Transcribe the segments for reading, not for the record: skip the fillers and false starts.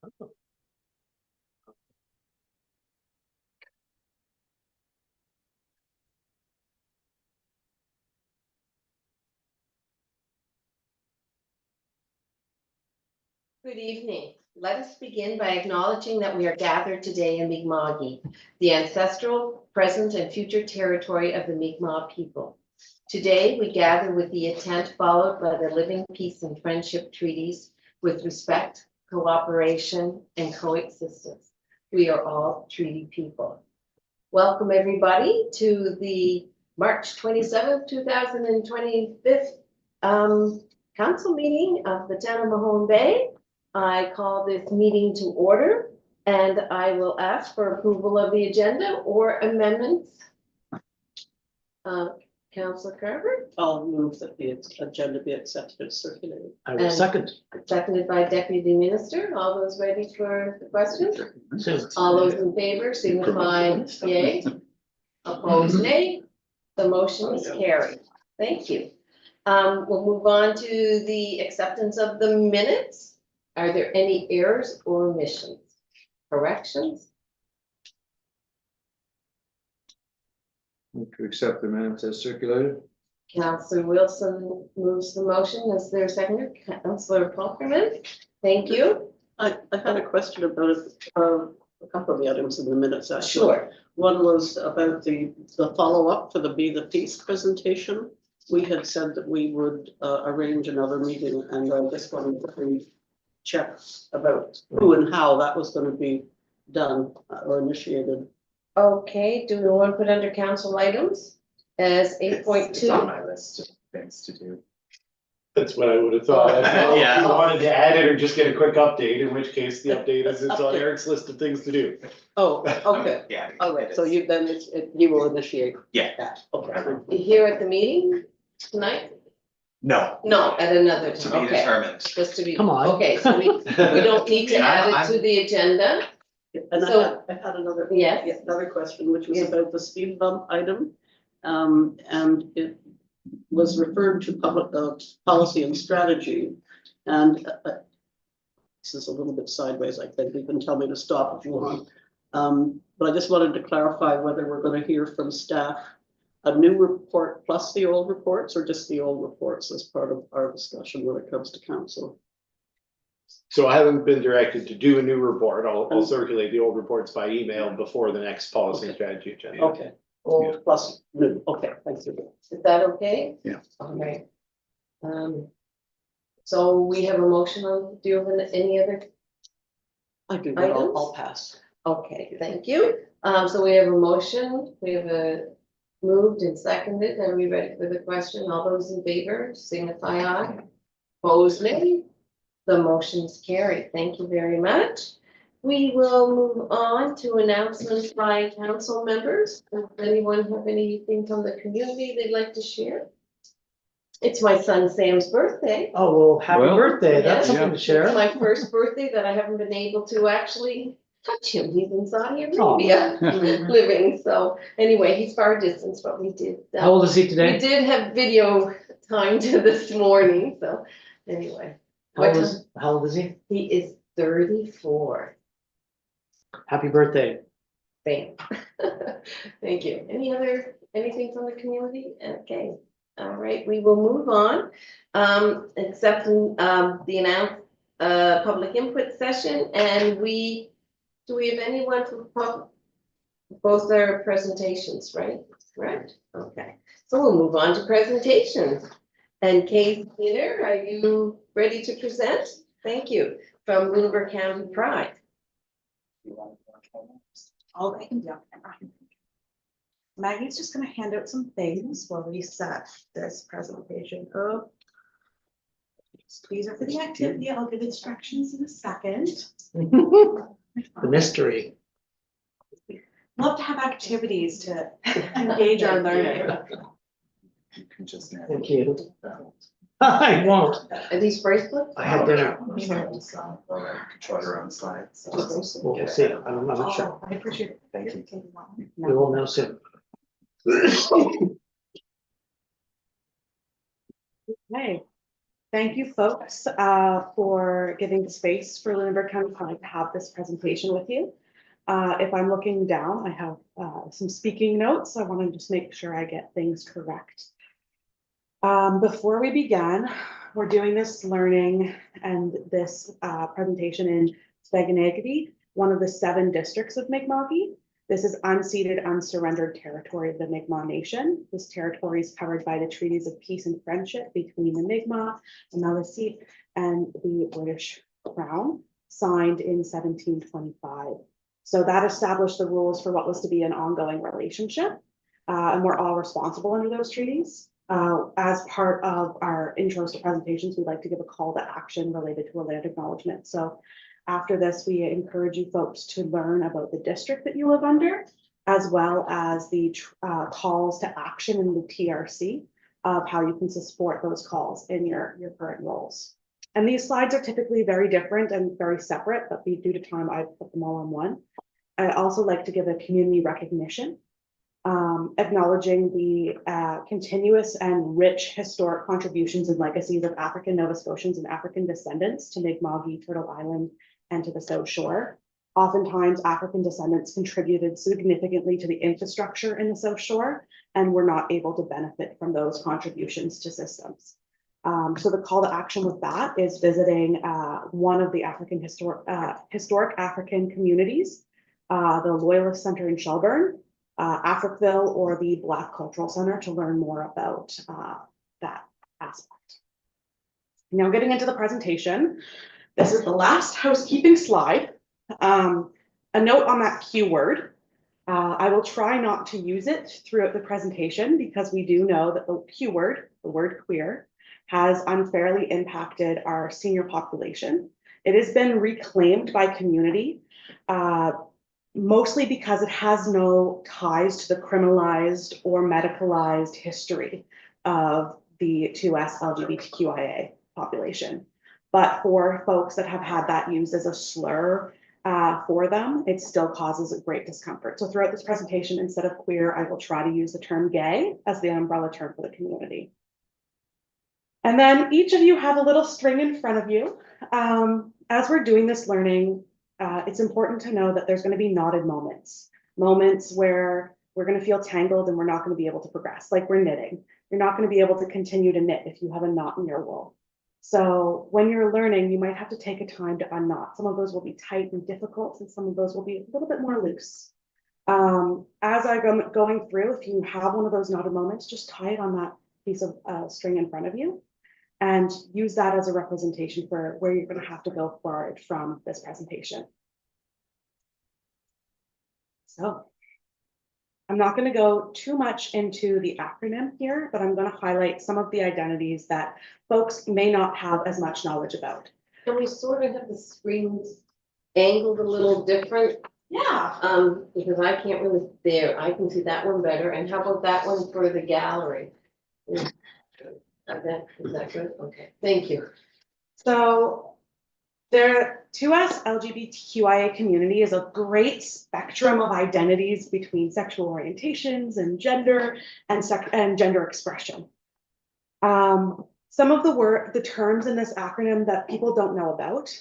Good evening. Let us begin by acknowledging that we are gathered today in Mi'kma'ki, the ancestral, present, and future territory of the Mi'kmaq people. Today, we gather with the intent followed by the Living Peace and Friendship Treaties with respect, cooperation, and coexistence. We are all treaty people. Welcome, everybody, to the March 27th, 2025 council meeting of the town of Mahone Bay. I call this meeting to order, and I will ask for approval of the agenda or amendments. Councillor Carver? I'll move that the agenda be accepted as circulated. I will second. Seconded by Deputy Minister. All those ready for the question? All those in favor signify yay. Opposed nay. The motion is carried. Thank you. We'll move on to the acceptance of the minutes. Are there any errors or omissions? Corrections? Move to accept the minutes as circulated. Councillor Wilson moves the motion. Is there a seconder? Councillor Falkerman? Thank you. I had a question about it, a couple of the items in the minutes actually. Sure. One was about the follow-up for the Be the Peace presentation. We had said that we would arrange another meeting, and I just wanted to check about who and how that was going to be done or initiated. Okay, do we want to put under council items as 8.2? It's on my list of things to do. That's what I would have thought. I don't know if Yeah. you wanted to add it or just get a quick update, in which case the update is it's on Eric's list of things to do. Oh, okay. Yeah. All right, so you then you will initiate Yeah. that. Okay. Here at the meeting tonight? No. No, at another To time, be okay. determined. Just to be. Come on. Okay, so we don't need to Yeah, add it to the agenda. And So- I had another. Yes. Yeah, another question, which was Yes. about the speed bump item. And it was referred to public policy and strategy. And this is a little bit sideways, I think. You can tell me to stop if you want. But I just wanted to clarify whether we're going to hear from staff a new report plus the old reports, or just the old reports as part of our discussion when it comes to council. So I haven't been directed to do a new report. I'll circulate the old reports by email before the next policy and strategy agenda. Okay, old plus new. Okay, thank you. Is that okay? Yeah. All right. So we have a motion on, do you have any other? I do, but Items? I'll pass. Okay, thank you. So we have a motion, we have a moved and seconded. Are we ready for the question? All those in favor signify aye. Opposed nay. The motion's carried. Thank you very much. We will move on to announcements by council members. Does anyone have anything from the community they'd like to share? It's my son Sam's birthday. Oh, well, happy Well, birthday. That's yes. something to It's share. my first birthday that I haven't been able to actually touch him. He's in Saudi Oh. Arabia living. So anyway, he's far distance, but we did. How old is he We today? did have video time to this morning. So anyway, How old is he? he is 34. Happy birthday. Thank Thank you. Anything from the community? Okay. All right, we will move on. Accepting the announced public input session, and do we have anyone for both their presentations, right? Correct? Okay, so we'll move on to presentations. And Kate Peter, are you ready to present? Thank you. From Lunenburg County Pride. All I can do. Maggie's just gonna hand out some things while we set this presentation up. These are for the activity. I'll give instructions in a second. The mystery. Love to have activities to engage our learning. You can just. Thank you. I won't. Are these bracelets? I had dinner. Control your own slides. We'll see. I'm not sure. I appreciate it. Thank you. We will know soon. Okay. Thank you, folks, for giving the space for Lunenburg County Planning to have this presentation with you. If I'm looking down, I have some speaking notes. I want to just make sure I get things correct. Before we begin, we're doing this learning and this presentation in Spanganagity, one of the 7 districts of Mi'kma'ki. This is unceded, unsurrendered territory of the Mi'kmaq Nation. This territory is covered by the treaties of peace and friendship between the Mi'kmaq, the Maliseet, and the British Crown, signed in 1725. So that established the rules for what was to be an ongoing relationship, and we're all responsible under those treaties. As part of our intros to presentations, we'd like to give a call to action related to a land acknowledgement. So after this, we encourage you folks to learn about the district that you live under, as well as the calls to action in the TRC of how you can support those calls in your current roles. And these slides are typically very different and very separate, but due to time, I've put them all on one. I also like to give a community recognition, acknowledging the continuous and rich historic contributions and legacies of African Nova Scotians and African descendants to Mi'kma'ki, Turtle Island, and to the South Shore. Oftentimes, African descendants contributed significantly to the infrastructure in the South Shore and were not able to benefit from those contributions to systems. So the call to action with that is visiting one of the historic African communities, the Loyalist Center in Shelburne, Africville, or the Black Cultural Center to learn more about that aspect. Now getting into the presentation, this is the last housekeeping slide. A note on that Q word. I will try not to use it throughout the presentation because we do know that the Q word, the word queer, has unfairly impacted our senior population. It has been reclaimed by community, mostly because it has no ties to the criminalized or medicalized history of the 2S LGBTQIA population. But for folks that have had that used as a slur for them, it still causes a great discomfort. So throughout this presentation, instead of queer, I will try to use the term gay as the umbrella term for the community. And then each of you have a little string in front of you. As we're doing this learning, it's important to know that there's going to be knotted moments where we're going to feel tangled and we're not going to be able to progress, like we're knitting. You're not going to be able to continue to knit if you have a knot in your wool. So when you're learning, you might have to take a time to unknot. Some of those will be tight and difficult, and some of those will be a little bit more loose. As I'm going through, if you have one of those knotted moments, just tie it on that piece of string in front of you and use that as a representation for where you're going to have to go forward from this presentation. So I'm not going to go too much into the acronym here, but I'm going to highlight some of the identities that folks may not have as much knowledge about. Can we sort of have the screens angled a little different? Yeah. Because I can't really, there, I can see that one better. And how about that one for the gallery? Is that good? Okay, thank you. So the 2S LGBTQIA community is a great spectrum of identities between sexual orientations and gender and gender expression. Some of the terms in this acronym that people don't know about,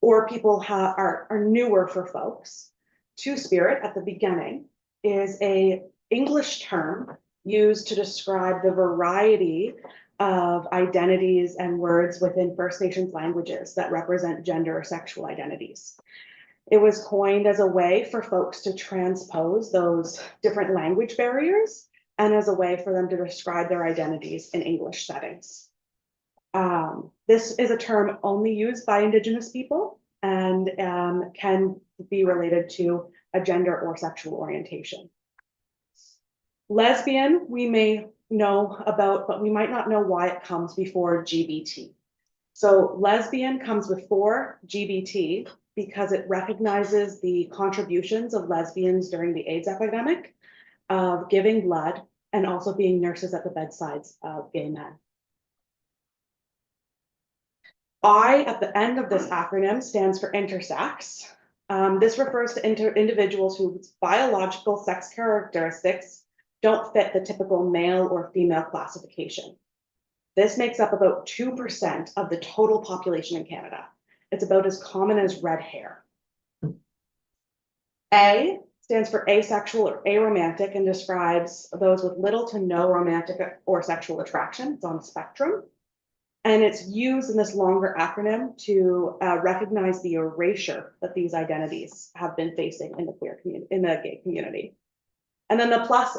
or people are newer for folks. Two-spirit at the beginning is an English term used to describe the variety of identities and words within First Nations languages that represent gender or sexual identities. It was coined as a way for folks to transpose those different language barriers and as a way for them to describe their identities in English settings. This is a term only used by Indigenous people and can be related to a gender or sexual orientation. Lesbian, we may know about, but we might not know why it comes before GBT. So lesbian comes before GBT because it recognizes the contributions of lesbians during the AIDS epidemic, of giving blood, and also being nurses at the bedsides of gay men. I, at the end of this acronym, stands for intersex. This refers to individuals whose biological sex characteristics don't fit the typical male or female classification. This makes up about 2% of the total population in Canada. It's about as common as red hair. A stands for asexual or aromantic and describes those with little to no romantic or sexual attraction. It's on a spectrum. And it's used in this longer acronym to recognize the erasure that these identities have been facing in the queer community, in the gay community. And then the plus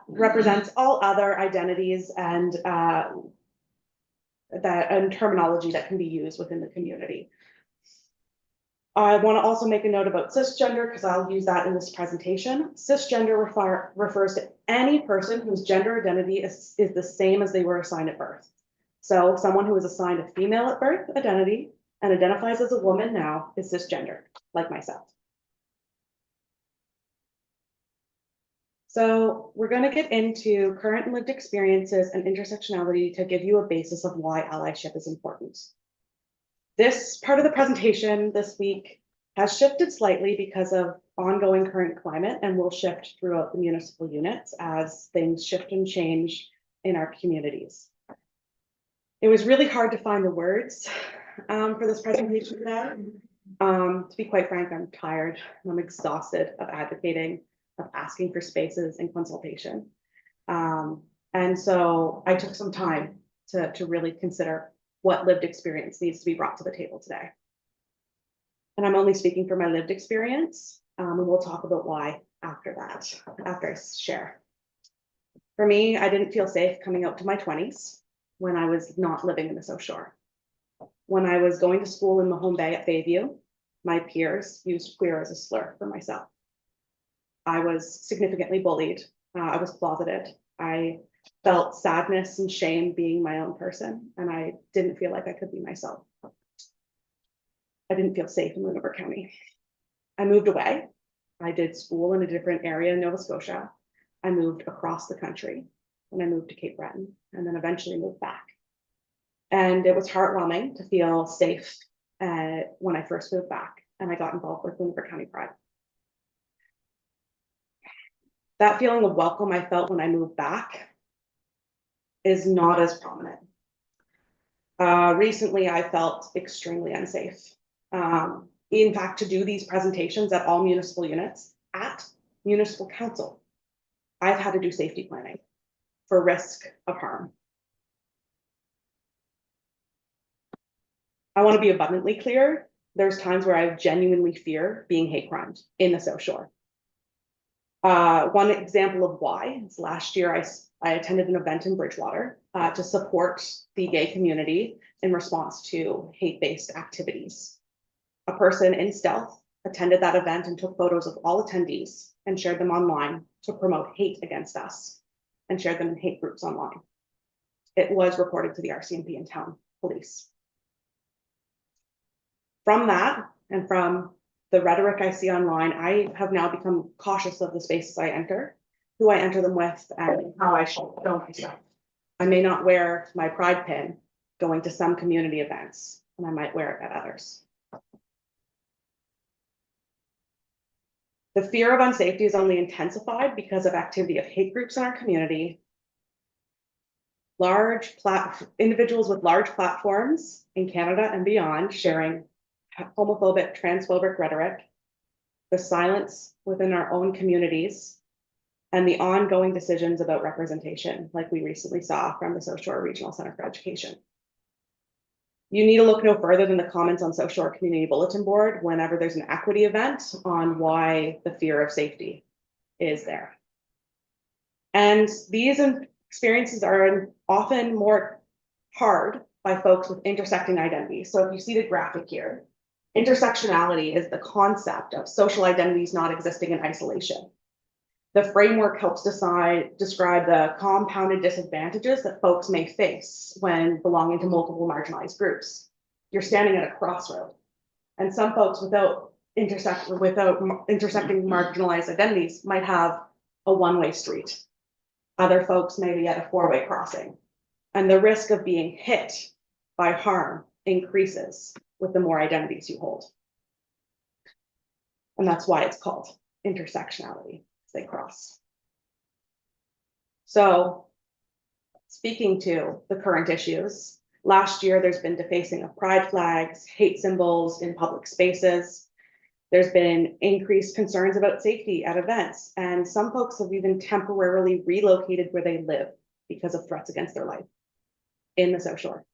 represents all other identities and terminology that can be used within the community. I want to also make a note about cisgender because I'll use that in this presentation. Cisgender refers to any person whose gender identity is the same as they were assigned at birth. So someone who was assigned a female at birth identity and identifies as a woman now is cisgender, like myself. So we're going to get into current lived experiences and intersectionality to give you a basis of why allyship is important. This part of the presentation this week has shifted slightly because of ongoing current climate and will shift throughout the municipal units as things shift and change in our communities. It was really hard to find the words for this presentation today. To be quite frank, I'm tired. I'm exhausted of advocating, of asking for spaces and consultation. And so I took some time to really consider what lived experience needs to be brought to the table today. And I'm only speaking for my lived experience, and we'll talk about why after that, after I share. For me, I didn't feel safe coming out to my 20s when I was not living in the South Shore. When I was going to school in Mahone Bay at Bayview, my peers used queer as a slur for myself. I was significantly bullied. I was closeted. I felt sadness and shame being my own person, and I didn't feel like I could be myself. I didn't feel safe in Lunenburg County. I moved away. I did school in a different area in Nova Scotia. I moved across the country, and I moved to Cape Breton, and then eventually moved back. And it was heartwarming to feel safe when I first moved back, and I got involved with Lunenburg County Pride. That feeling of welcome I felt when I moved back is not as prominent. Recently, I felt extremely unsafe. In fact, to do these presentations at all municipal units, at municipal council, I've had to do safety planning for risk of harm. I want to be abundantly clear. There's times where I genuinely fear being hate crimed in the South Shore. One example of why is last year I attended an event in Bridgewater to support the gay community in response to hate-based activities. A person in stealth attended that event and took photos of all attendees and shared them online to promote hate against us and shared them in hate groups online. It was reported to the RCMP and town police. From that and from the rhetoric I see online, I have now become cautious of the spaces I enter, who I enter them with, and how I show myself. I may not wear my pride pin going to some community events, and I might wear it at others. The fear of unsafety is only intensified because of activity of hate groups in our community. Individuals with large platforms in Canada and beyond sharing homophobic, transphobic rhetoric, the silence within our own communities, and the ongoing decisions about representation, like we recently saw from the South Shore Regional Center for Education. You need to look no further than the comments on South Shore Community Bulletin Board whenever there's an equity event on why the fear of safety is there. And these experiences are often more hard by folks with intersecting identities. So if you see the graphic here, intersectionality is the concept of social identities not existing in isolation. The framework helps describe the compounded disadvantages that folks may face when belonging to multiple marginalized groups. You're standing at a crossroad, and some folks without intersecting marginalized identities might have a one-way street. Other folks may be at a four-way crossing, and the risk of being hit by harm increases with the more identities you hold. And that's why it's called intersectionality, as they cross. So speaking to the current issues. Last year, there's been defacing of pride flags, hate symbols in public spaces. There's been increased concerns about safety at events, and some folks have even temporarily relocated where they live because of threats against their life in the South Shore.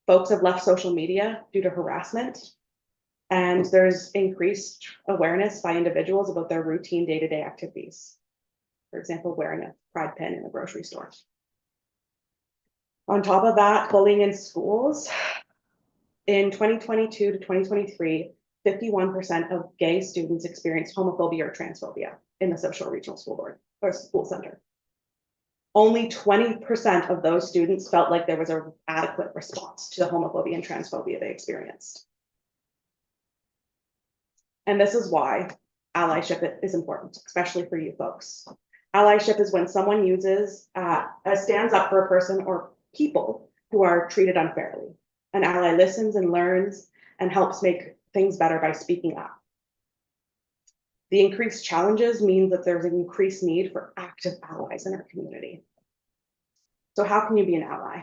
Folks have left social media due to harassment, and there's increased awareness by individuals about their routine day-to-day activities. For example, wearing a pride pin in a grocery store. On top of that, bullying in schools. In 2022 to 2023, 51% of gay students experienced homophobia or transphobia in the South Shore Regional School Board or School Center. Only 20% of those students felt like there was an adequate response to the homophobia and transphobia they experienced. And this is why allyship is important, especially for you folks. Allyship is when someone stands up for a person or people who are treated unfairly. An ally listens and learns and helps make things better by speaking up. The increased challenges mean that there's an increased need for active allies in our community. So how can you be an ally?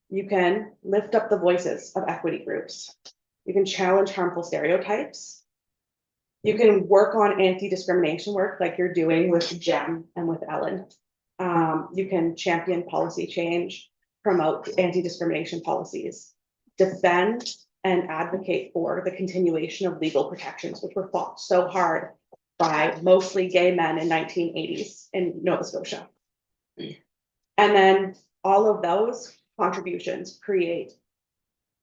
You can lift up the voices of equity groups. You can challenge harmful stereotypes. You can work on anti-discrimination work like you're doing with Jem and with Ellen. You can champion policy change, promote anti-discrimination policies, defend and advocate for the continuation of legal protections, which were fought so hard by mostly gay men in 1980s in Nova Scotia. And then all of those contributions create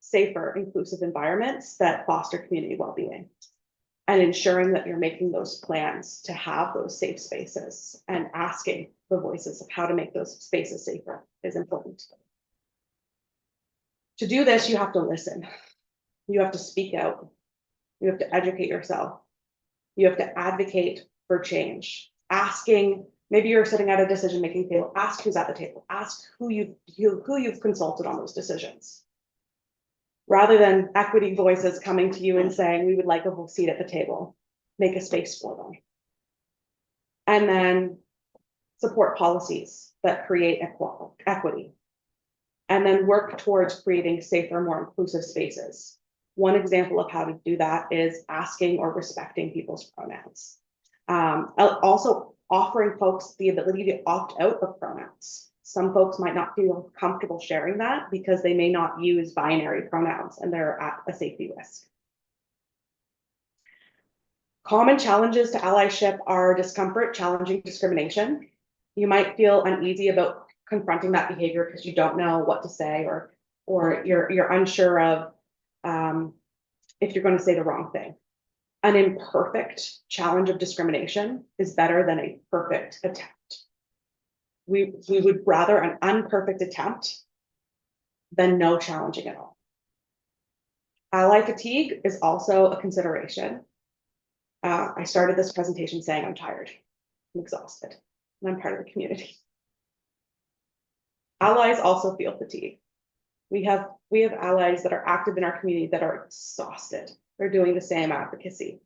safer, inclusive environments that foster community well-being, and ensuring that you're making those plans to have those safe spaces and asking the voices of how to make those spaces safer is important. To do this, you have to listen. You have to speak out. You have to educate yourself. You have to advocate for change. Asking, maybe you're sitting at a decision-making table, ask who's at the table, ask who you've consulted on those decisions. Rather than equity voices coming to you and saying, we would like a seat at the table, make a space for them. And then support policies that create equity. And then work towards creating safer, more inclusive spaces. One example of how to do that is asking or respecting people's pronouns. Also offering folks the ability to opt out of pronouns. Some folks might not feel comfortable sharing that because they may not use binary pronouns and they're at a safety risk. Common challenges to allyship are discomfort, challenging discrimination. You might feel uneasy about confronting that behavior because you don't know what to say, or you're unsure of if you're going to say the wrong thing. An imperfect challenge of discrimination is better than a perfect attempt. We would rather an imperfect attempt than no challenging at all. Ally fatigue is also a consideration. I started this presentation saying I'm tired, I'm exhausted, and I'm part of the community. Allies also feel fatigue. We have allies that are active in our community that are exhausted. They're doing the same advocacy.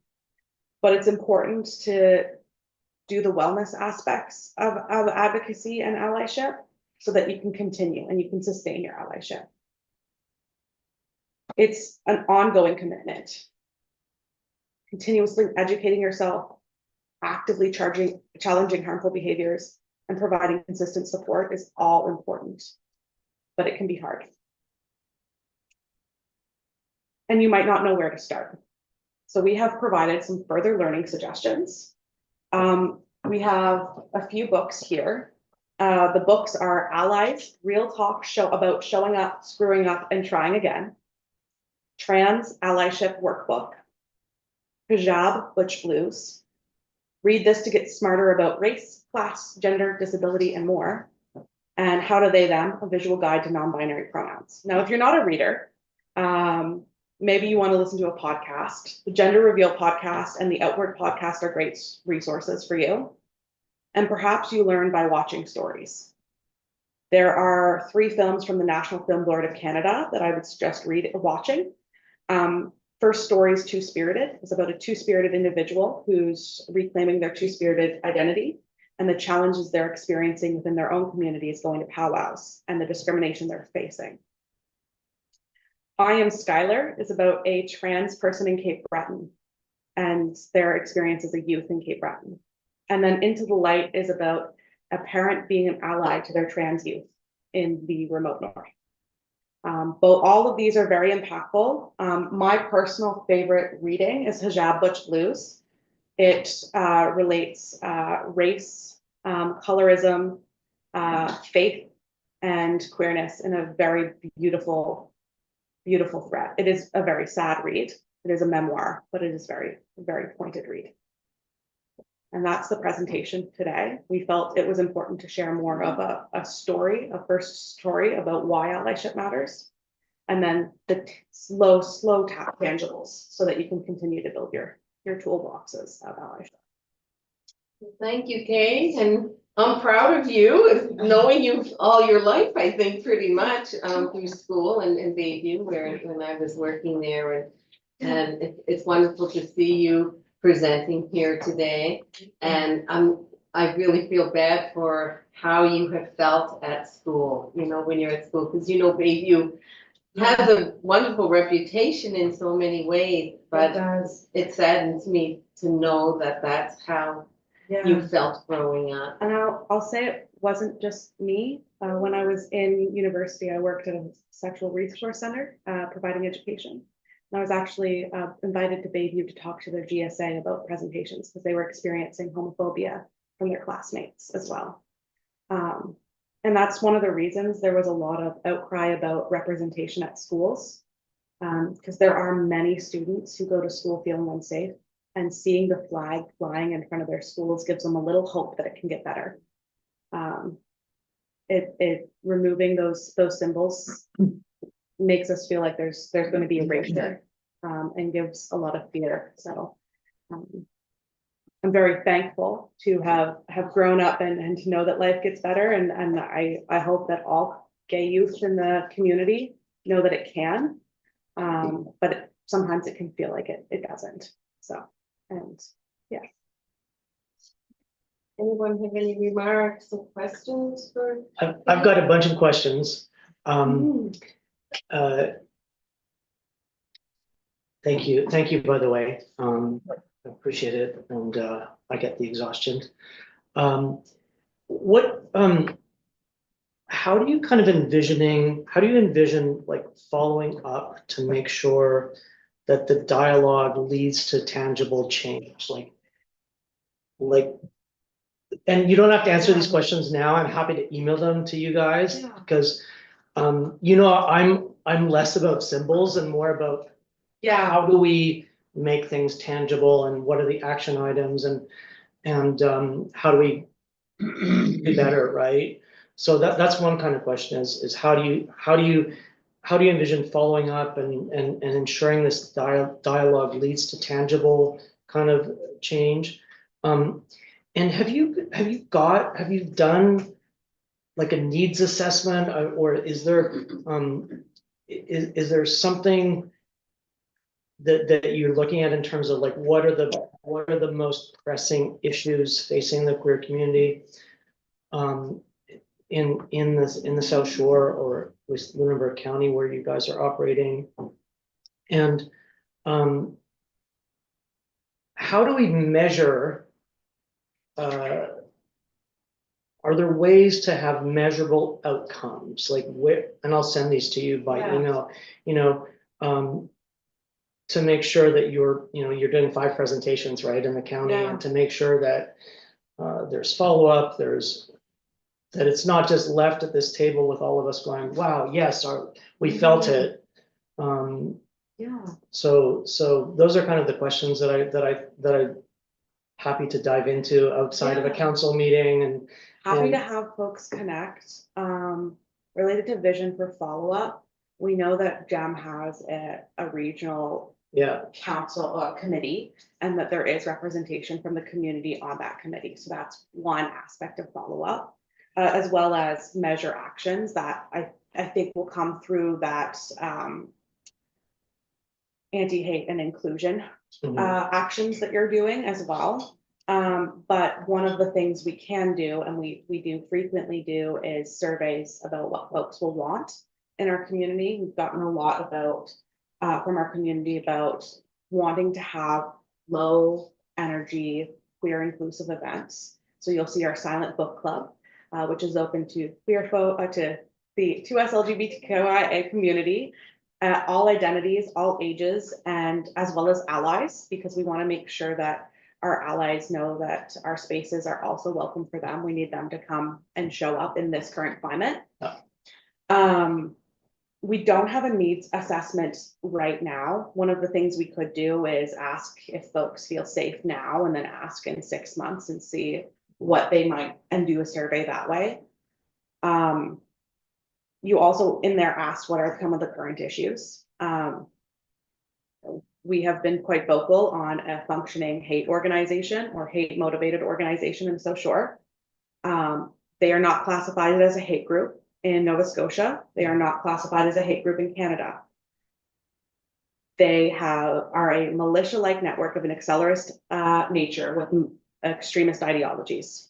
But it's important to do the wellness aspects of advocacy and allyship so that you can continue and you can sustain your allyship. It's an ongoing commitment. Continuously educating yourself, actively challenging harmful behaviors, and providing consistent support is all important, but it can be hard. And you might not know where to start. So we have provided some further learning suggestions. We have a few books here. The books are Allies, Real Talk about Showing Up, Screwing Up, and Trying Again. Trans Allyship Workbook. Hijab, Butch Blues. Read this to get smarter about race, class, gender, disability, and more. And How to They Them, a visual guide to non-binary pronouns. Now, if you're not a reader, maybe you want to listen to a podcast. The Gender Reveal podcast and the Outward podcast are great resources for you. And perhaps you learn by watching stories. There are 3 films from the National Film Board of Canada that I would suggest watching. First story is Two-Spirited. It's about a two-spirited individual who's reclaiming their two-spirited identity and the challenges they're experiencing within their own communities going to powwows and the discrimination they're facing. I Am Skylar is about a trans person in Cape Breton and their experience as a youth in Cape Breton. And then Into the Light is about a parent being an ally to their trans youth in the remote north. But all of these are very impactful. My personal favorite reading is Hijab Butch Blues. It relates race, colorism, faith, and queerness in a very beautiful thread. It is a very sad read. It is a memoir, but it is very pointed read. And that's the presentation today. We felt it was important to share more of a story, a first story about why allyship matters, and then the slow tangibles so that you can continue to build your toolboxes of allyship. Thank you, Kay, and I'm proud of you, knowing you all your life, I think, pretty much, through school and Bayview, when I was working there, and it's wonderful to see you presenting here today, and I really feel bad for how you have felt at school, when you're at school, because Bayview has a wonderful reputation in so many ways, but it saddens me to know that that's how you felt growing up. And I'll say it wasn't just me. When I was in university, I worked at a sexual resource center, providing education. And I was actually invited to Bayview to talk to their GSA about presentations because they were experiencing homophobia from their classmates as well. And that's one of the reasons there was a lot of outcry about representation at schools, because there are many students who go to school feeling unsafe, and seeing the flag flying in front of their schools gives them a little hope that it can get better. Removing those symbols makes us feel like there's going to be erasure, and gives a lot of fear. So I'm very thankful to have grown up and to know that life gets better. And I hope that all gay youth in the community know that it can, but sometimes it can feel like it doesn't. So, and yeah. Anyone have any remarks or questions for? I've got a bunch of questions. Thank you, by the way. I appreciate it, and I get the exhaustion. How do you envision like following up to make sure that the dialogue leads to tangible change? Like, and you don't have to answer these questions now. I'm happy to email them to you guys, because I'm less about symbols and more about how do we make things tangible, and what are the action items, and how do we be better, right? So that's one kind of question is how do you envision following up and ensuring this dialogue leads to tangible kind of change? And have you done like a needs assessment, or is there something that you're looking at in terms of like what are the most pressing issues facing the queer community in the South Shore or with Lunenburg County where you guys are operating? And how do we measure? Are there ways to have measurable outcomes? Like and I'll send these to you by email, to make sure that you're doing 5 presentations, right, in the county, and to make sure that there's follow-up, that it's not just left at this table with all of us going, wow, yes, we felt it. So those are kind of the questions that I happy to dive into outside of a council meeting, and happy to have folks connect. Related to vision for follow-up, we know that GEM has a regional council committee, and that there is representation from the community on that committee. So that's one aspect of follow-up, as well as measure actions that I think will come through that anti-hate and inclusion actions that you're doing as well. But one of the things we can do, and we do frequently do, is surveys about what folks will want in our community. We've gotten a lot about, from our community about wanting to have low energy, queer inclusive events. So you'll see our Silent Book Club, which is open to to us LGBTQIA community, all identities, all ages, and as well as allies, because we want to make sure that our allies know that our spaces are also welcome for them. We need them to come and show up in this current climate. We don't have a needs assessment right now. One of the things we could do is ask if folks feel safe now, and then ask in 6 months and see what they might, and do a survey that way. You also in there asked what are some of the current issues. We have been quite vocal on a functioning hate organization or hate motivated organization in South Shore. They are not classified as a hate group in Nova Scotia. They are not classified as a hate group in Canada. They are a militia-like network of an accelerist nature with extremist ideologies.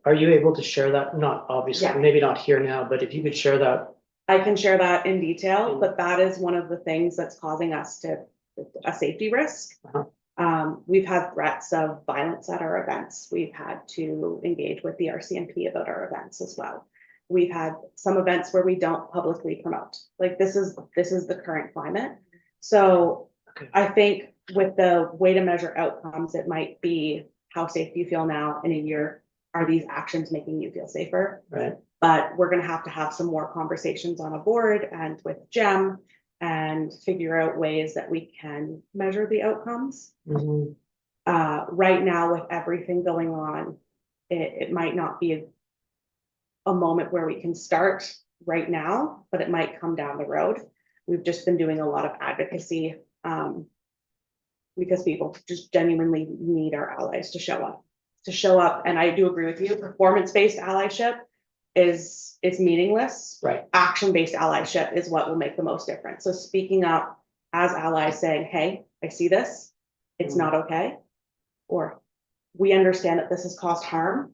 Are you able to share that? Not obviously, Yeah. maybe not here now, but if you could share that. I can share that in detail, but that is one of the things that's causing us a safety risk. We've had threats of violence at our events. We've had to engage with the RCMP about our events as well. We've had some events where we don't publicly promote. Like this is the current climate. So Okay. I think with the way to measure outcomes, it might be how safe do you feel now in a year? Are these actions making you feel safer? Right. But we're gonna have to have some more conversations on a board and with GEM and figure out ways that we can measure the outcomes. Mhm. Right now, with everything going on, it might not be a moment where we can start right now, but it might come down the road. We've just been doing a lot of advocacy because people just genuinely need our allies to show up. And I do agree with you, performance-based allyship is meaningless. Right. Action-based allyship is what will make the most difference. So speaking up as allies saying, hey, I see this, it's not okay. Or we understand that this has caused harm.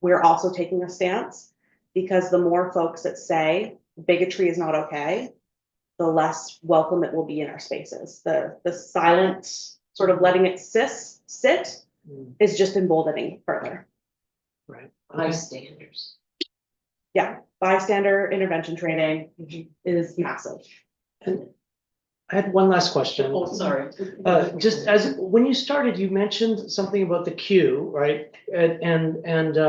We're also taking a stance, because the more folks that say bigotry is not okay, the less welcome it will be in our spaces. The silent sort of letting it sit is just emboldening further. Right. Bystanders. Yeah, bystander intervention training is massive. And I had one last question. Oh, sorry. Just as, when you started, you mentioned something about the queue, right? And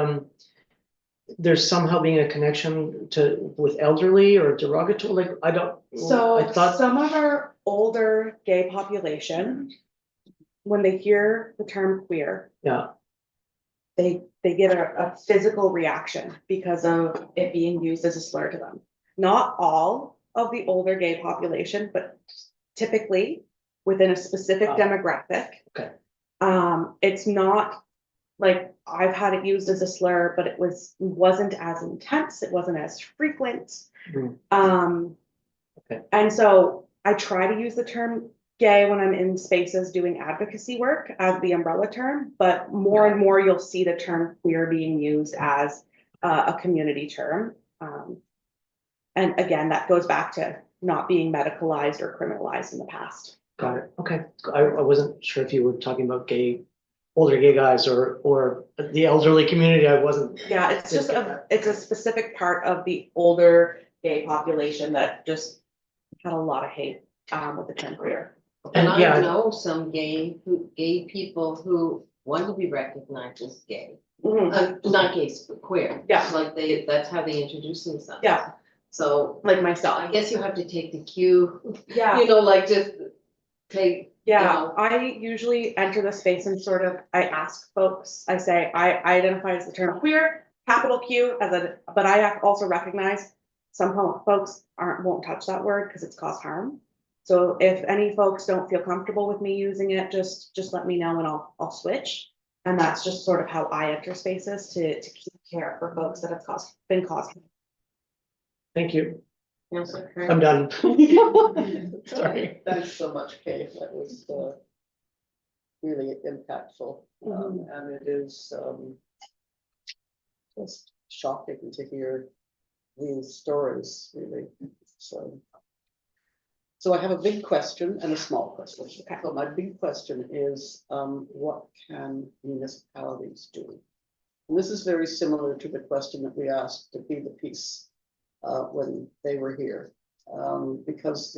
there's somehow being a connection with elderly or derogatory, like, I So thought, some of our older gay population, when they hear the term queer, yeah, they get a physical reaction because of it being used as a slur to them. Not all of the older gay population, but typically within a specific demographic. Okay. It's not like I've had it used as a slur, but it wasn't as intense, it wasn't as frequent. Okay. And so I try to use the term gay when I'm in spaces doing advocacy work as the umbrella term, but more and more you'll see the term queer being used as a community term. And again, that goes back to not being medicalized or criminalized in the past. got it. Okay. I wasn't sure if you were talking about older gay guys or the elderly community. I wasn't. Yeah, it's just it's a specific part of the older gay population that just had a lot of hate with the term queer. And And yeah, I know some gay people who want to be recognized as gay, not gays, but queer. Yeah. Like that's how they introduce themselves. Yeah, So like myself. I guess you have to take the cue, Yeah. like just take. Yeah, I usually enter the space and sort of, I ask folks, I say, I identify as the term queer, capital Q but I also recognize some folks won't touch that word because it's caused harm. So if any folks don't feel comfortable with me using it, just let me know and I'll switch. And that's just sort of how I enter spaces to keep care for folks that have been caused. thank you. Councillor I'm Kern. done. Sorry. Thanks so much, Kate. That was really impactful. And it is, just shocking to hear these stories, really, so. So I have a big question and a small question. Okay. So my big question is, what can municipalities do? And this is very similar to the question that we asked to Be the Peace when they were here, because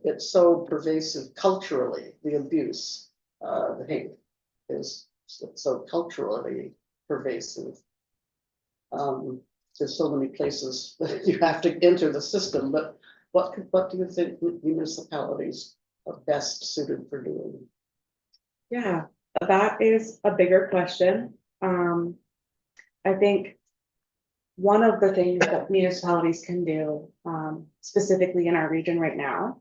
it's so pervasive culturally, the abuse, the hate is so culturally pervasive. There's so many places that you have to enter the system, but what do you think municipalities are best suited for doing? Yeah, that is a bigger question. I think one of the things that municipalities can do, specifically in our region right now,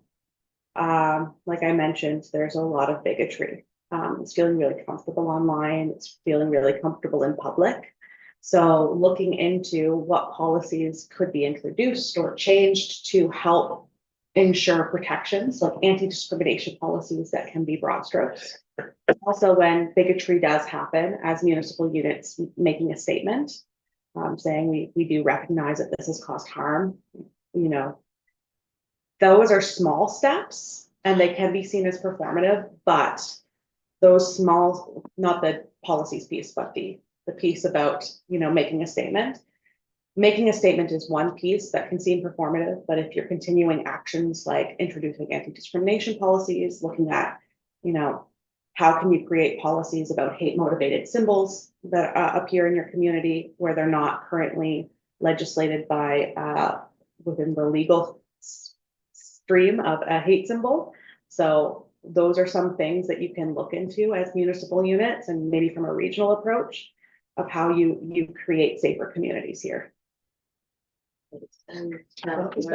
like I mentioned, there's a lot of bigotry. It's feeling really comfortable online, it's feeling really comfortable in public. So looking into what policies could be introduced or changed to help ensure protections, like anti-discrimination policies that can be broad strokes. Also, when bigotry does happen, as municipal units making a statement, saying we do recognize that this has caused harm, you know, those are small steps and they can be seen as performative, but those small, not the policies piece, but the piece about, you know, making a statement. Making a statement is one piece that can seem performative, but if you're continuing actions like introducing anti-discrimination policies, looking at, you know, how can you create policies about hate motivated symbols that appear in your community where they're not currently legislated by within the legal stream of a hate symbol. So those are some things that you can look into as municipal units and maybe from a regional approach of how you create safer communities here. And That was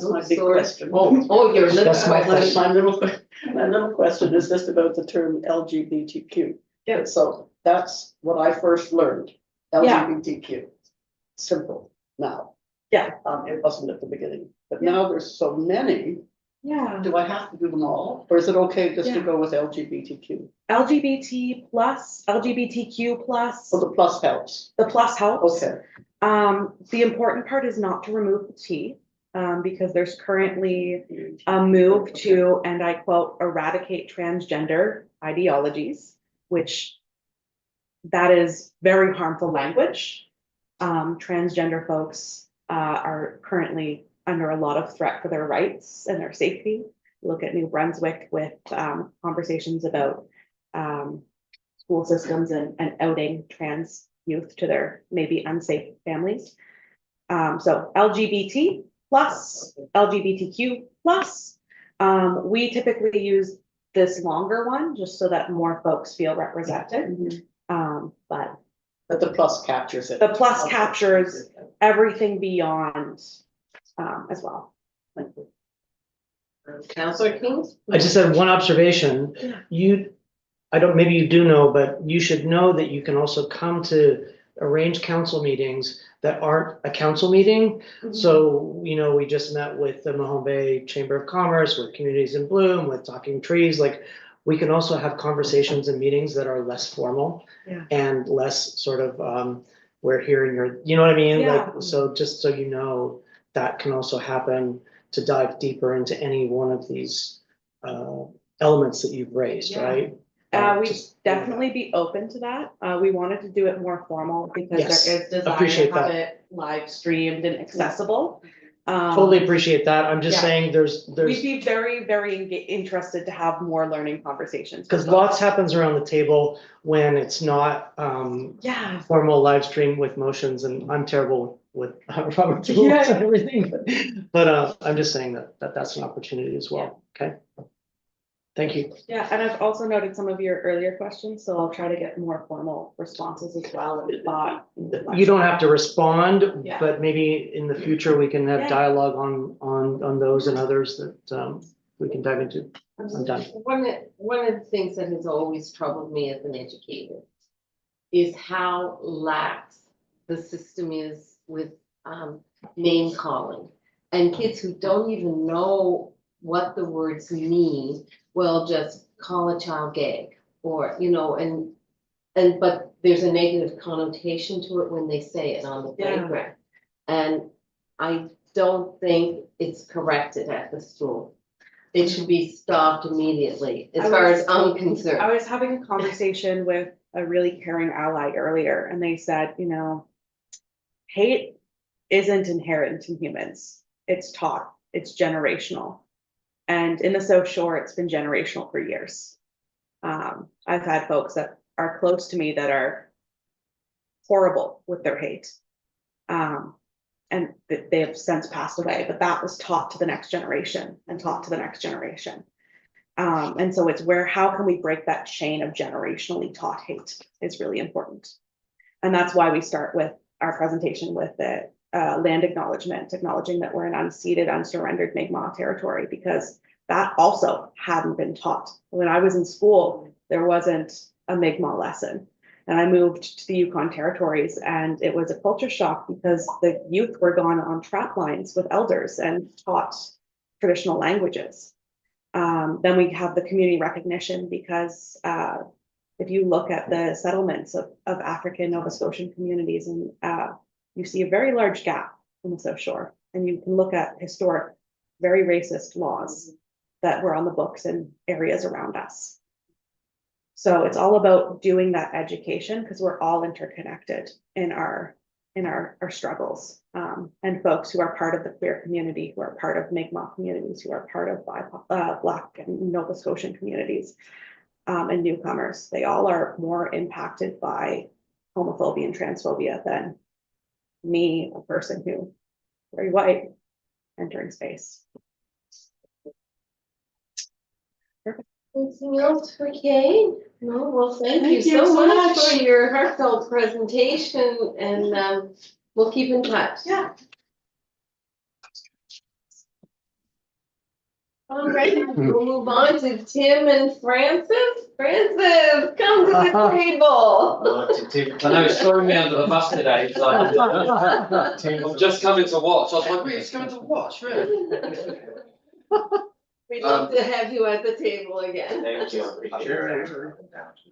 my big question. Oh, your little That's my question. My little question is just about the term LGBTQ. Yeah. So that's what I first learned, Yeah. LGBTQ. Simple now. Yeah. It wasn't at the beginning, but Yeah. now there's so many. Yeah. Do I have to do them all? Or is it okay just to Yeah. go with LGBTQ? LGBT plus, LGBTQ plus, Oh, the plus helps. the plus helps. Okay. The important part is not to remove the T, because there's currently a move to, and I quote, eradicate transgender ideologies, which that is very harmful language. Transgender folks are currently under a lot of threat for their rights and their safety. Look at New Brunswick with conversations about school systems and outing trans youth to their maybe unsafe families. So LGBT plus, LGBTQ plus. We typically use this longer one just so that more folks feel represented. But the plus captures it. the plus captures everything beyond as well. Thank you. Councillor King? I just had one observation. Yeah. I don't, maybe you do know, but you should know that you can also come to arrange council meetings that aren't a council meeting. So, you know, we just met with the Mahone Bay Chamber of Commerce, with Communities in Bloom, with Talking Trees. Like, we can also have conversations and meetings that are less formal Yeah. and less sort of, we're hearing your, you know what I mean? Yeah. Like, so just so you know, that can also happen to dive deeper into any one of these elements that you've raised, Yeah. right? We'd Just- definitely be open to that. We wanted to do it more formal because Yes, there is desire appreciate to have that. it live streamed and accessible. Totally appreciate that. I'm just yeah. saying We'd there's, be very, very interested to have more learning conversations. because lots happens around the table when it's not Yeah. formal live stream with motions, and I'm terrible with Robert's rules Yeah. and everything. But I'm just saying that that's an opportunity as well, okay? Thank you. Yeah, and I've also noted some of your earlier questions, so I'll try to get more formal responses as well and thought. You don't have to respond, Yeah. but maybe in the future we can have Yeah. dialogue on those and others that we can dive into. I'm done. One of the things that has always troubled me as an educator is how lax the system is with name calling. And kids who don't even know what the words mean will just call a child gay or, but there's a negative connotation to it when they say it on the Yeah. playground. And I don't think it's corrected at the school. It should be stopped immediately, as far as I'm concerned. I was having a conversation with a really caring ally earlier, and they said, hate isn't inherent in humans. It's taught, it's generational. And in the South Shore, it's been generational for years. I've had folks that are close to me that are horrible with their hate. And they have since passed away, but that was taught to the next generation and taught to the next generation. And so it's how can we break that chain of generationally taught hate is really important. And that's why we start with our presentation with the land acknowledgement, acknowledging that we're an unceded, unsurrendered Mi'kmaq territory, because that also hadn't been taught. When I was in school, there wasn't a Mi'kmaq lesson. And I moved to the Yukon territories, and it was a culture shock because the youth were gone on trap lines with elders and taught traditional languages. Then we have the community recognition because if you look at the settlements of African Nova Scotian communities, and you see a very large gap in the South Shore, and you can look at historic, very racist laws that were on the books in areas around us. So it's all about doing that education because we're all interconnected in our struggles. And folks who are part of the queer community, who are part of Mi'kmaq communities, who are part of Black and Nova Scotian communities, and newcomers, they all are more impacted by homophobia and transphobia than me, a person who very white, entering space. Anything else for Kay? No, well, thank you Thank you so so much much. for your heartfelt presentation, and we'll keep in touch. Yeah. All right, we'll move on to Tim and Francis. Francis, come to the table. I know it's throwing me under the bus today. It's like, I'm just coming to watch. I was like, wait, it's coming to watch, really? We'd love to have you at the table again. Thank you.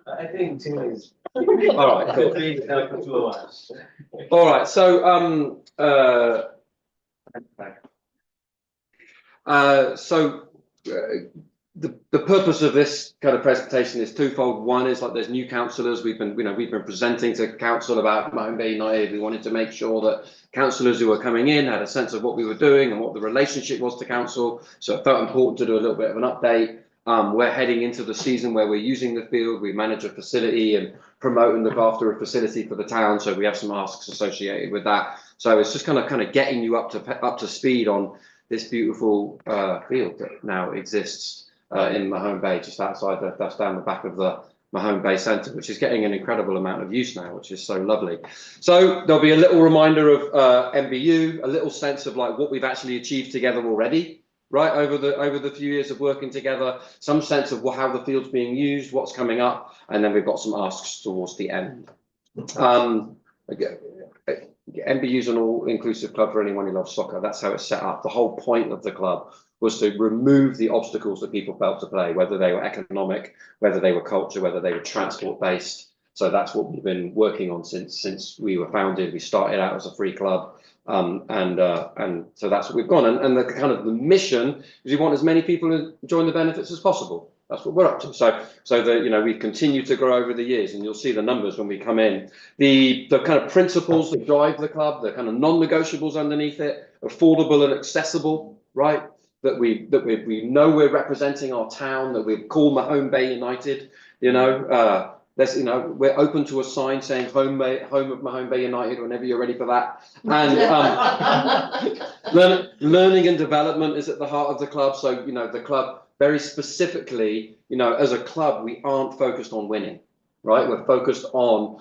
I think Tim is. All right, cool. All right, so the purpose of this kind of presentation is twofold. One is like there's new councillors. We've been presenting to council about Mahone Bay United. We wanted to make sure that councillors who were coming in had a sense of what we were doing and what the relationship was to council. So it felt important to do a little bit of an update. We're heading into the season where we're using the field. We manage a facility and promote and look after a facility for the town. So we have some asks associated with that. So it's just kind of getting you up to speed on this beautiful field that now exists in Mahone Bay, just outside that's down the back of the Mahone Bay Centre, which is getting an incredible amount of use now, which is so lovely. So there'll be a little reminder of MBU, a little sense of like what we've actually achieved together already, right, over the few years of working together, some sense of how the field's being used, what's coming up, and then we've got some asks towards the end. MBU is an all-inclusive club for anyone who loves soccer. That's how it's set up. The whole point of the club was to remove the obstacles that people felt to play, whether they were economic, whether they were culture, whether they were transport-based. So that's what we've been working on since we were founded. We started out as a free club, and so that's what we've gone. And the kind of the mission is we want as many people to join the benefits as possible. That's what we're up to. So that we've continued to grow over the years, and you'll see the numbers when we come in. The kind of principles that drive the club, the kind of non-negotiables underneath it, affordable and accessible, right? That we know we're representing our town, that we call Mahone Bay United. We're open to a sign saying home of Mahone Bay United whenever you're ready for that. And learning and development is at the heart of the club. So the club very specifically, as a club, we aren't focused on winning, right? We're focused on,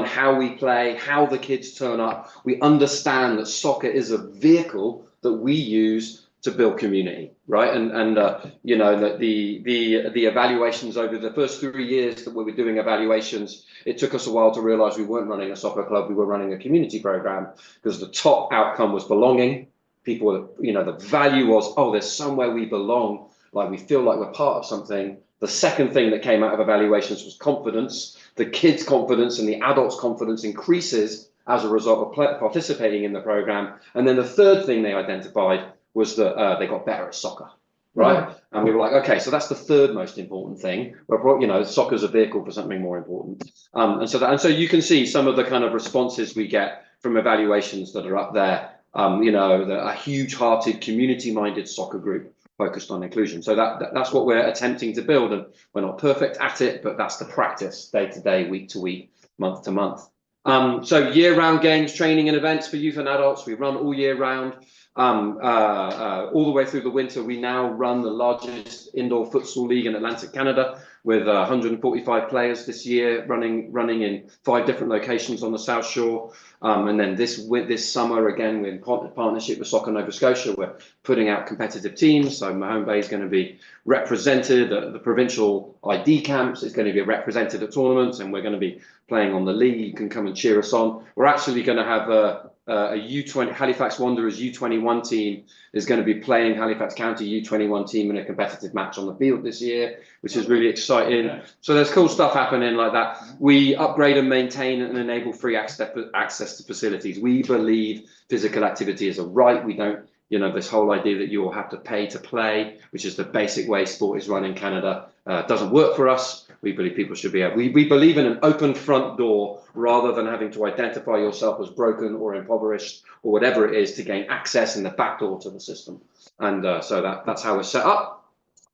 how we play, how the kids turn up. We understand that soccer is a vehicle that we use to build community, right? And that the evaluations over the first 3 years that we were doing evaluations, it took us a while to realize we weren't running a soccer club, we were running a community program, because the top outcome was belonging. People, the value was, oh, there's somewhere we belong, like we feel like we're part of something, The second thing that came out of evaluations was confidence. The kids' confidence and the adults' confidence increases as a result of participating in the program. And then the third thing they identified was that they got better at soccer, right? And we were like, okay, so that's the third most important thing. But you know, soccer's a vehicle for something more important. And so you can see some of the kind of responses we get from evaluations that are up there. You know, a huge-hearted, community-minded soccer group focused on inclusion. So that's what we're attempting to build, and we're not perfect at it, but that's the practice, day to day, week to week, month to month. So year-round games, training and events for youth and adults. We run all year round, all the way through the winter. We now run the largest indoor futsal league in Atlantic Canada, with 145 players this year, running in 5 different locations on the South Shore. And then this summer, again, we're in partnership with Soccer Nova Scotia, we're putting out competitive teams. So Mahone Bay is going to be represented at the provincial ID camps. It's going to be represented at tournaments, and we're going to be playing on the league. You can come and cheer us on. We're actually going to have a U20 Halifax Wanderers U21 team is going to be playing Halifax County U21 team in a competitive match on the field this year, which is really exciting. So there's cool stuff happening like that. We upgrade and maintain and enable free access to facilities. We believe physical activity is a right. We don't, you know, this whole idea that you will have to pay to play, which is the basic way sport is run in Canada, doesn't work for us. We believe people should be able, we believe in an open front door rather than having to identify yourself as broken or impoverished or whatever it is to gain access in the back door to the system. And so that's how we're set up.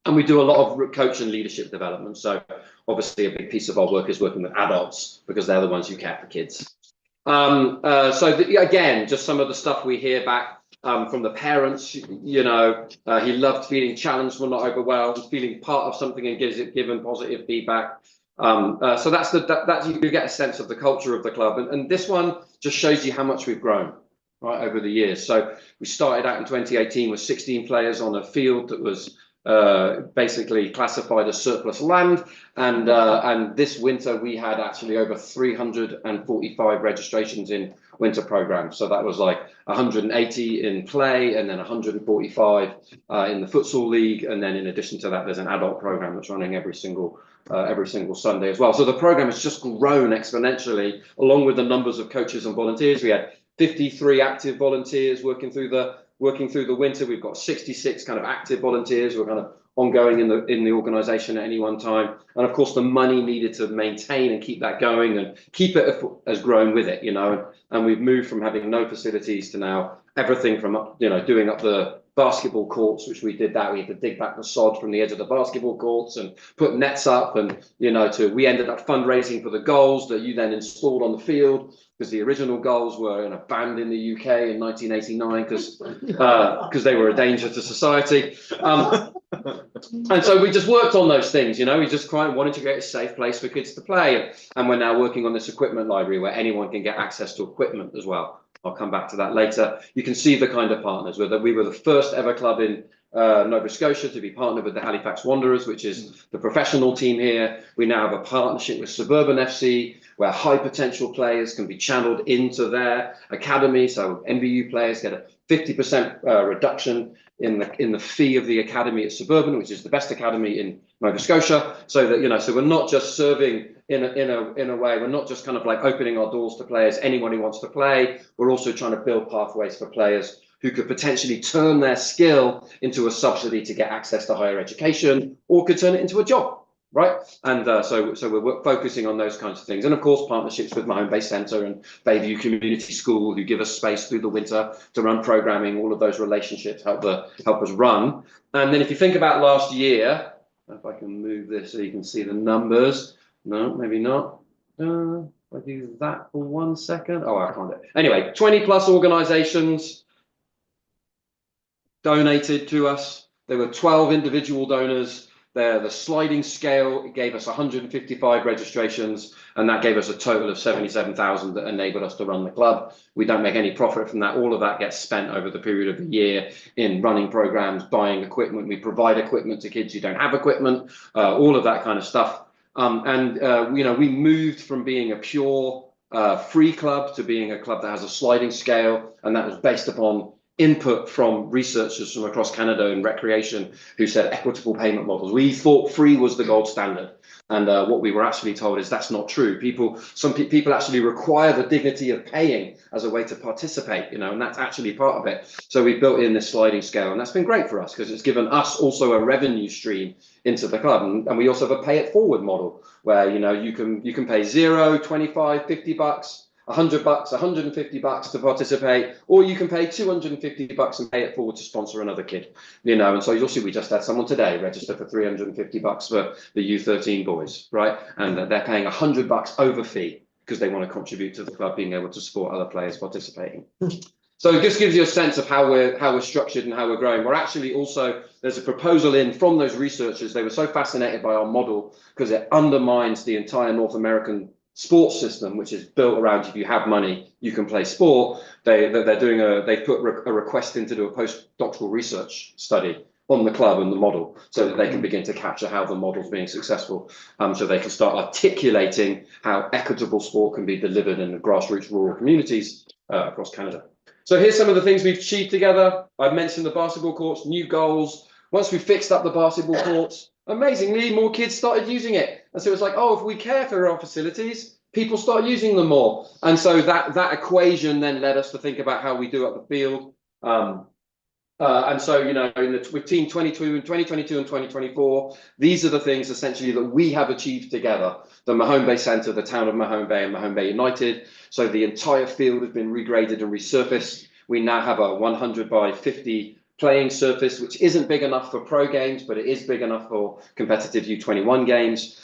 And we do a lot of coach and leadership development. So obviously a big piece of our work is working with adults because they're the ones who care for kids. Again, just some of the stuff we hear back from the parents. You know, he loved feeling challenged but not overwhelmed, feeling part of something and given positive feedback. So that's you get a sense of the culture of the club, and this one just shows you how much we've grown right over the years. So we started out in 2018 with 16 players on a field that was basically classified as surplus land, and this winter we had actually over 345 registrations in winter programs. So that was like 180 in play and then 145 in the futsal league, and then in addition to that there's an adult program that's running every single Sunday as well. So the program has just grown exponentially along with the numbers of coaches and volunteers. We had 53 active volunteers working through the winter. We've got 66 kind of active volunteers who are kind of ongoing in the organization at any one time. And of course, the money needed to maintain and keep that going and keep it has grown with it, you know. And we've moved from having no facilities to now everything from, you know, doing up the basketball courts, which we did that. We had to dig back the sod from the edge of the basketball courts and put nets up, and, you know, we ended up fundraising for the goals that you then installed on the field, because the original goals were banned in the UK in 1989 because they were a danger to society. And so we just worked on those things, you know. We just wanted to create a safe place for kids to play, and we're now working on this equipment library where anyone can get access to equipment as well. I'll come back to that later. You can see the kind of partners. We were the first ever club in Nova Scotia to be partnered with the Halifax Wanderers, which is the professional team here. We now have a partnership with Suburban FC, where high potential players can be channeled into their academy. So NVU players get a 50% reduction in the fee of the academy at Suburban, which is the best academy in Nova Scotia. So that, you know, so we're not just serving in a way, we're not just kind of like opening our doors to players, anyone who wants to play. We're also trying to build pathways for players who could potentially turn their skill into a subsidy to get access to higher education, or could turn it into a job. Right, and so we're focusing on those kinds of things, and of course partnerships with Mahone Bay Centre and Bayview Community School, who give us space through the winter to run programming. All of those relationships help us run. And then if you think about last year, if I can move this so you can see the numbers. No, maybe not. If I do that for 1 second. Oh, I can't do it. Anyway, 20 plus organisations donated to us. There were 12 individual donors. The sliding scale gave us 155 registrations, and that gave us a total of 77,000 that enabled us to run the club. We don't make any profit from that. All of that gets spent over the period of the year in running programs, buying equipment. We provide equipment to kids who don't have equipment, all of that kind of stuff. You know, we moved from being a pure free club to being a club that has a sliding scale, and that was based upon input from researchers from across Canada and recreation who said equitable payment models. We thought free was the gold standard. And what we were actually told is that's not true. Some people actually require the dignity of paying as a way to participate, you know, and that's actually part of it. So we built in this sliding scale, and that's been great for us because it's given us also a revenue stream into the club. And we also have a pay it forward model where, you know, you can pay 0, 25, 50 bucks, $100, $150 to participate, or you can pay $250 and pay it forward to sponsor another kid, you know. And so you'll see, we just had someone today register for $350 for the U13 boys, right? And they're paying $100 over fee because they want to contribute to the club being able to support other players participating. So it just gives you a sense of how we're structured and how we're growing. We're actually also, there's a proposal in from those researchers. They were so fascinated by our model because it undermines the entire North American sports system, which is built around if you have money, you can play sport. They've put a request in to do a postdoctoral research study on the club and the model so that they can begin to capture how the model's being successful, so they can start articulating how equitable sport can be delivered in the grassroots rural communities across Canada. So here's some of the things we've achieved together. I've mentioned the basketball courts, new goals. Once we fixed up the basketball courts, amazingly, more kids started using it. And so it's like, oh, if we care for our facilities, people start using them more. And so that equation then led us to think about how we do up the field. And so, you know, with Team 2022 and 2024, these are the things essentially that we have achieved together. The Mahone Bay Centre, the town of Mahone Bay and Mahone Bay United. So the entire field has been regraded and resurfaced. We now have a 100 by 50 playing surface, which isn't big enough for pro games, but it is big enough for competitive U21 games.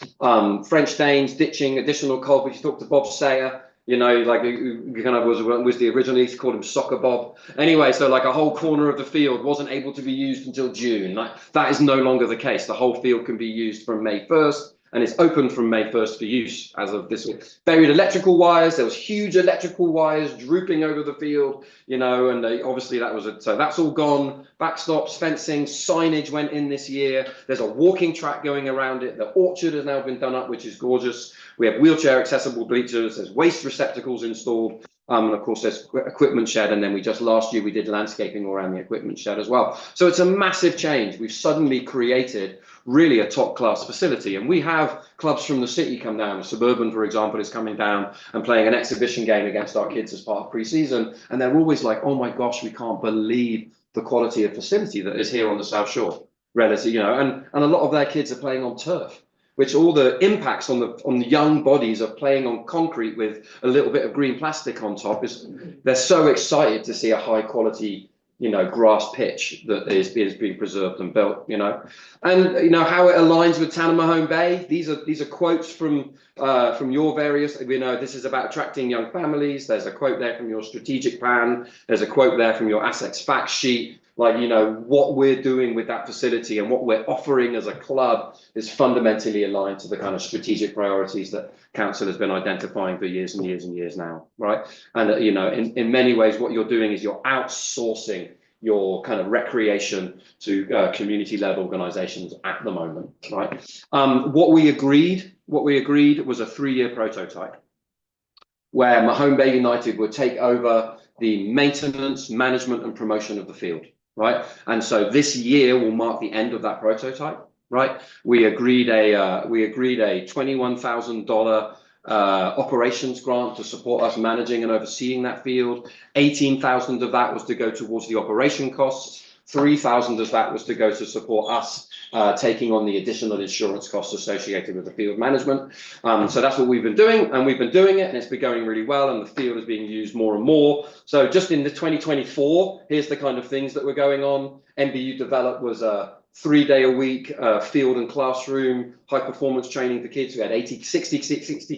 French Danes ditching additional cob. If you talk to Bob Sayer, you know, like who kind of was the original, he called him Soccer Bob. Anyway, so like a whole corner of the field wasn't able to be used until June. Like that is no longer the case. The whole field can be used from May 1st. And it's open from May 1st for use as of this week. Buried electrical wires. There was huge electrical wires drooping over the field, you know, and obviously that was so that's all gone. Backstops, fencing, signage went in this year. There's a walking track going around it. The orchard has now been done up, which is gorgeous. We have wheelchair accessible bleachers. There's waste receptacles installed. And of course, there's equipment shed. And then last year we did landscaping around the equipment shed as well. So it's a massive change. We've suddenly created really a top class facility. And we have clubs from the city come down. Suburban, for example, is coming down and playing an exhibition game against our kids as part of pre-season. And they're always like, oh my gosh, we can't believe the quality of facility that is here on the South Shore. Relative, you know, and a lot of their kids are playing on turf, which all the impacts on the young bodies of playing on concrete with a little bit of green plastic on top is they're so excited to see a high quality, you know, grass pitch that is being preserved and built, you know. And you know how it aligns with Town of Mahone Bay. These are quotes from your various, you know, this is about attracting young families. There's a quote there from your strategic plan. There's a quote there from your assets fact sheet. Like, you know, what we're doing with that facility and what we're offering as a club is fundamentally aligned to the kind of strategic priorities that council has been identifying for years and years and years now, right? And, you know, in many ways, what you're doing is you're outsourcing your kind of recreation to community-led organizations at the moment, right? What we agreed was a 3-year prototype where Mahone Bay United would take over the maintenance, management and promotion of the field. Right, and so this year will mark the end of that prototype. Right, we agreed a $21,000 operations grant to support us managing and overseeing that field. 18,000 of that was to go towards the operation costs. 3,000 of that was to go to support us taking on the additional insurance costs associated with the field management. So that's what we've been doing, and we've been doing it, and it's been going really well, and the field is being used more and more. So just in the 2024, here's the kind of things that were going on. NBU Develop was a 3-day-a-week field and classroom high performance training for kids. We had 60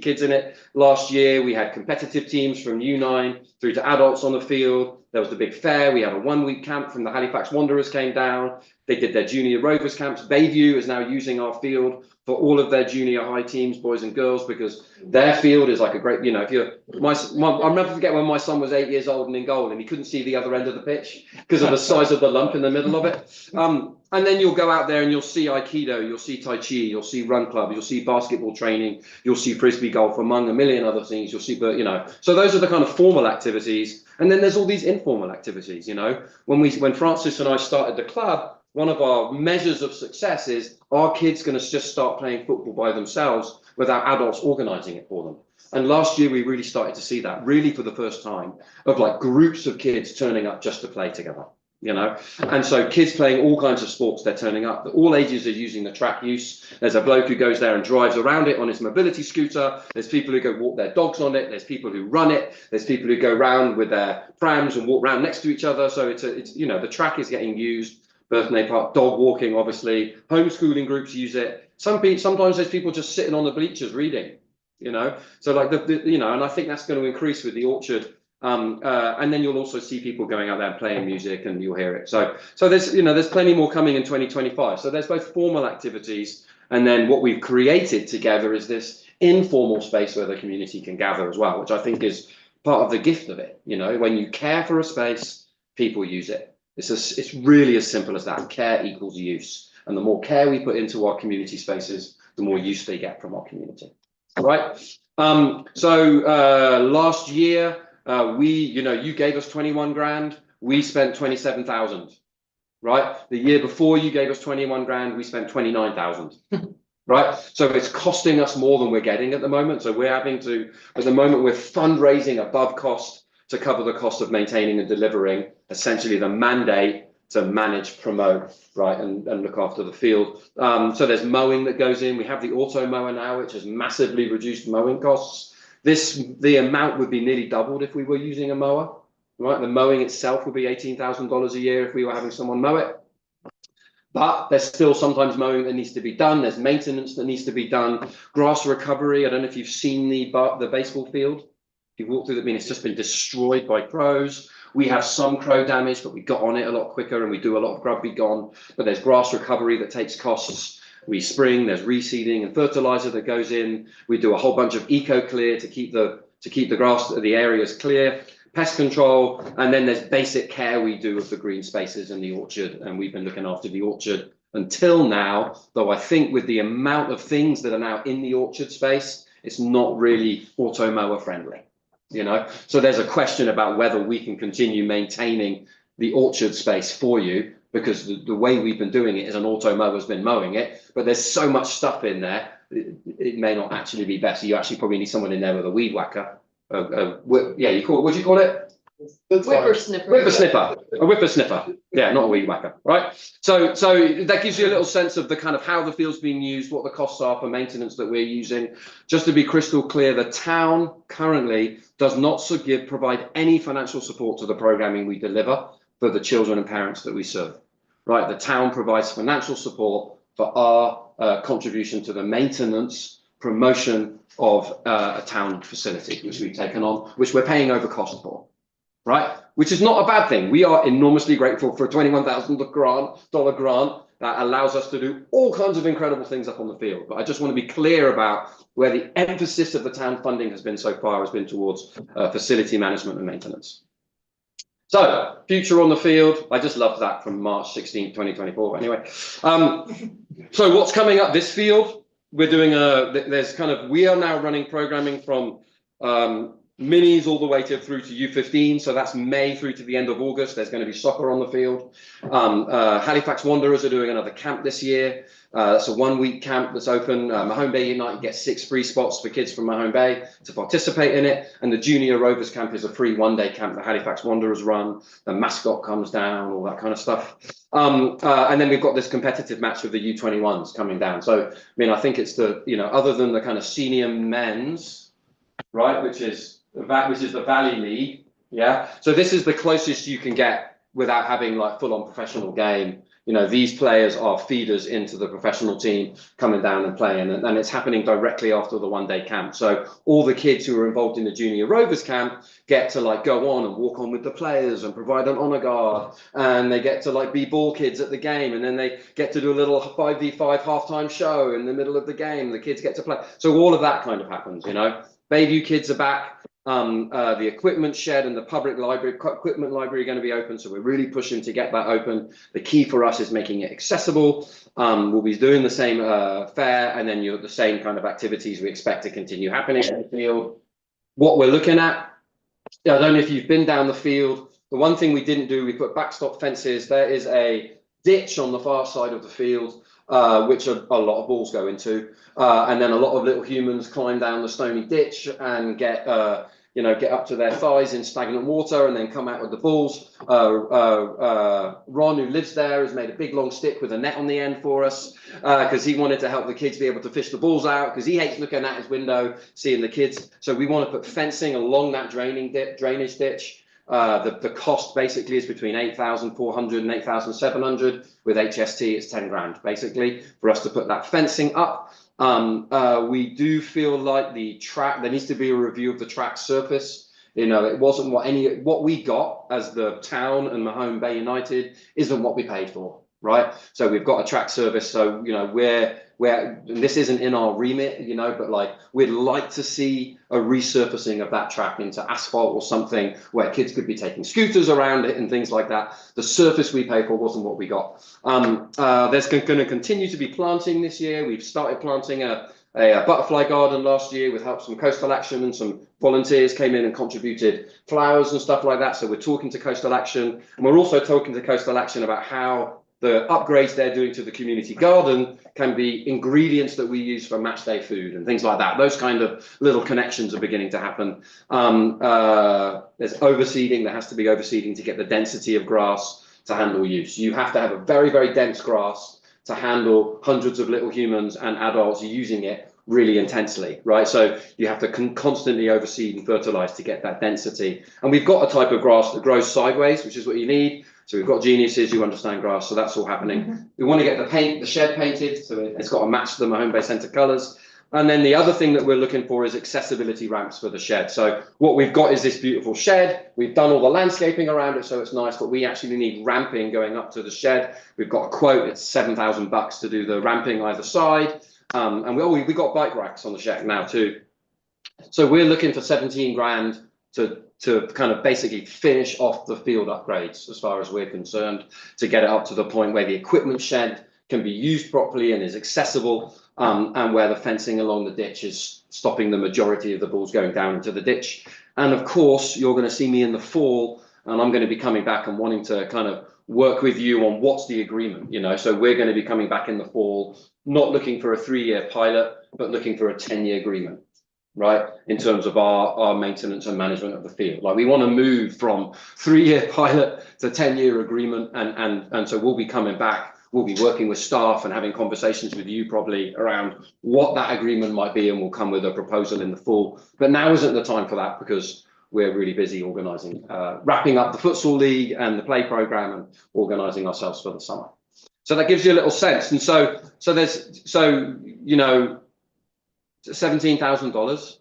kids in it last year. We had competitive teams from U9 through to adults on the field. There was the big fair. We had a 1-week camp from the Halifax Wanderers came down. They did their junior Rovers camps. Bayview is now using our field for all of their junior high teams, boys and girls, because their field is like a great, you know, if you're, I'll never forget when my son was 8 years old and in goal and he couldn't see the other end of the pitch because of the size of the lump in the middle of it. And then you'll go out there and you'll see Aikido, you'll see Tai Chi, you'll see Run Club, you'll see basketball training, you'll see Frisbee golf, among a million other things. You'll see, you know, so those are the kind of formal activities. And then there's all these informal activities, you know, when Francis and I started the club, one of our measures of success is, are kids going to just start playing football by themselves without adults organizing it for them? And last year we really started to see that, really for the first time, of like groups of kids turning up just to play together, you know. And so kids playing all kinds of sports, they're turning up. All ages are using the track use. There's a bloke who goes there and drives around it on his mobility scooter. There's people who go walk their dogs on it. There's people who run it. There's people who go around with their prams and walk around next to each other. So it's you know, the track is getting used. Birthday park, dog walking, obviously. Homeschooling groups use it. Sometimes there's people just sitting on the bleachers reading, you know. So like you know, and I think that's going to increase with the Orchard. And then you'll also see people going out there and playing music, and you'll hear it. So there's, you know, there's plenty more coming in 2025. So there's both formal activities, and then what we've created together is this informal space where the community can gather as well, which I think is part of the gift of it. You know, when you care for a space, people use it. It's really as simple as that. Care equals use. And the more care we put into our community spaces, the more use they get from our community. All right. Last year, you know, you gave us 21 grand. We spent 27,000. Right. The year before you gave us 21 grand, we spent 29,000. Right. So it's costing us more than we're getting at the moment. So we're having to, at the moment, we're fundraising above cost to cover the cost of maintaining and delivering essentially the mandate to manage, promote, right, and look after the field. So there's mowing that goes in. We have the auto mower now, which has massively reduced mowing costs. The amount would be nearly doubled if we were using a mower, right? The mowing itself would be $18,000 a year if we were having someone mow it. But there's still sometimes mowing that needs to be done. There's maintenance that needs to be done. Grass recovery. I don't know if you've seen the baseball field. If you walk through, I mean, it's just been destroyed by crows. We have some crow damage, but we got on it a lot quicker, and we do a lot of grub be gone. But there's grass recovery that takes costs. We spring, there's reseeding and fertilizer that goes in. We do a whole bunch of eco clear to keep the grass, the areas clear. Pest control, and then there's basic care we do of the green spaces in the orchard, and we've been looking after the orchard until now, though I think with the amount of things that are now in the orchard space, it's not really auto mower friendly, you know. So there's a question about whether we can continue maintaining the orchard space for you, because the way we've been doing it is an auto mower's been mowing it, but there's so much stuff in there, it may not actually be better. You actually probably need someone in there with a weed whacker. Yeah, what do you call it? Whippersnipper. Whippersnipper. A whippersnipper. Yeah, not a weed whacker, right? So that gives you a little sense of the kind of how the field's being used, what the costs are for maintenance that we're using. Just to be crystal clear, the town currently does not provide any financial support to the programming we deliver for the children and parents that we serve, right? The town provides financial support for our contribution to the maintenance, promotion of a town facility, which we've taken on, which we're paying over cost for, right? Which is not a bad thing. We are enormously grateful for a $21,000 grant that allows us to do all kinds of incredible things up on the field. But I just want to be clear about where the emphasis of the town funding has been so far, has been towards facility management and maintenance. So, future on the field. I just love that from March 16, 2024. Anyway, so what's coming up this field? We're doing we are now running programming from minis all the way through to U15. So that's May through to the end of August. There's going to be soccer on the field. Halifax Wanderers are doing another camp this year. It's a 1-week camp that's open. Mahone Bay United gets 6 free spots for kids from Mahone Bay to participate in it. And the Junior Rovers camp is a free 1-day camp that Halifax Wanderers run. The mascot comes down, all that kind of stuff. And then we've got this competitive match with the U21s coming down. So, I mean, I think it's other than the kind of senior men's, right, which is the Valley League. Yeah. So this is the closest you can get without having like full-on professional game. You know, these players are feeders into the professional team coming down and playing, and it's happening directly after the 1-day camp. So all the kids who are involved in the Junior Rovers camp get to like go on and walk on with the players and provide an honor guard, and they get to like be ball kids at the game, and then they get to do a little 5v5 halftime show in the middle of the game. The kids get to play. So all of that kind of happens, you know. Bayview kids are back. The equipment shed and the public library, equipment library are going to be open. So we're really pushing to get that open. The key for us is making it accessible. We'll be doing the same fair, and then the same kind of activities we expect to continue happening in the field. What we're looking at I don't know if you've been down the field. The one thing we didn't do, we put backstop fences. There is a ditch on the far side of the field, which a lot of balls go into. And then a lot of little humans climb down the stony ditch and get up to their thighs in stagnant water and then come out with the balls. Ron, who lives there, has made a big long stick with a net on the end for us because he wanted to help the kids be able to fish the balls out because he hates looking out his window, seeing the kids. So we want to put fencing along that drainage ditch. The cost basically is between 8,400 and 8,700. With HST, it's 10 grand basically for us to put that fencing up. We do feel like there needs to be a review of the track surface. It wasn't what we got as the town and Mahone Bay United isn't what we paid for, right? So we've got a track service. So, and this isn't in our remit, but like we'd like to see a resurfacing of that track into asphalt or something where kids could be taking scooters around it and things like that. The surface we paid for wasn't what we got. There's going to continue to be planting this year. We've started planting a butterfly garden last year with help from Coastal Action, and some volunteers came in and contributed flowers and stuff like that. So we're talking to Coastal Action, and we're also talking to Coastal Action about how the upgrades they're doing to the community garden can be ingredients that we use for match day food and things like that. Those kind of little connections are beginning to happen. There's overseeding. There has to be overseeding to get the density of grass to handle use. You have to have a very, very dense grass to handle hundreds of little humans and adults using it really intensely, right? So you have to constantly overseed and fertilize to get that density. And we've got a type of grass that grows sideways, which is what you need. So we've got geniuses who understand grass, so that's all happening. We want to get the shed painted, so it's got to match the Mahone Bay Centre colours. And then the other thing that we're looking for is accessibility ramps for the shed. So what we've got is this beautiful shed. We've done all the landscaping around it, so it's nice, but we actually need ramping going up to the shed. We've got a quote, it's $7,000 to do the ramping either side. And we got bike racks on the shed now too. So we're looking for 17 grand to kind of basically finish off the field upgrades as far as we're concerned, to get it up to the point where the equipment shed can be used properly and is accessible, and where the fencing along the ditch is stopping the majority of the balls going down into the ditch. And of course, you're going to see me in the fall, and I'm going to be coming back and wanting to kind of work with you on what's the agreement, So we're going to be coming back in the fall, not looking for a 3-year pilot, but looking for a 10-year agreement, right? In terms of our maintenance and management of the field. Like we want to move from 3-year pilot to 10-year agreement. And so we'll be coming back, we'll be working with staff and having conversations with you probably around what that agreement might be. And we'll come with a proposal in the fall. But now isn't the time for that because we're really busy organising, wrapping up the futsal league and the play programme and organising ourselves for the summer. So that gives you a little sense. And so $17,000,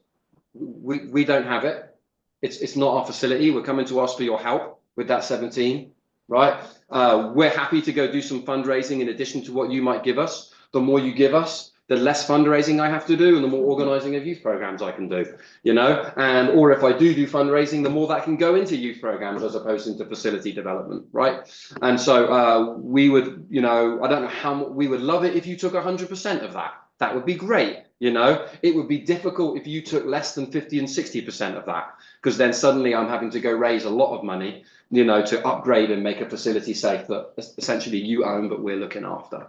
we don't have it. It's not our facility. We're coming to ask for your help with that 17, right? We're happy to go do some fundraising in addition to what you might give us. The more you give us, the less fundraising I have to do and the more organising of youth programmes I can do, or if I do fundraising, the more that can go into youth programmes as opposed into facility development, right? And so we would, I don't know how we would love it if you took 100% of that. That would be great. It would be difficult if you took less than 50 and 60% of that, because then suddenly I'm having to go raise a lot of money, to upgrade and make a facility safe that essentially you own, but we're looking after,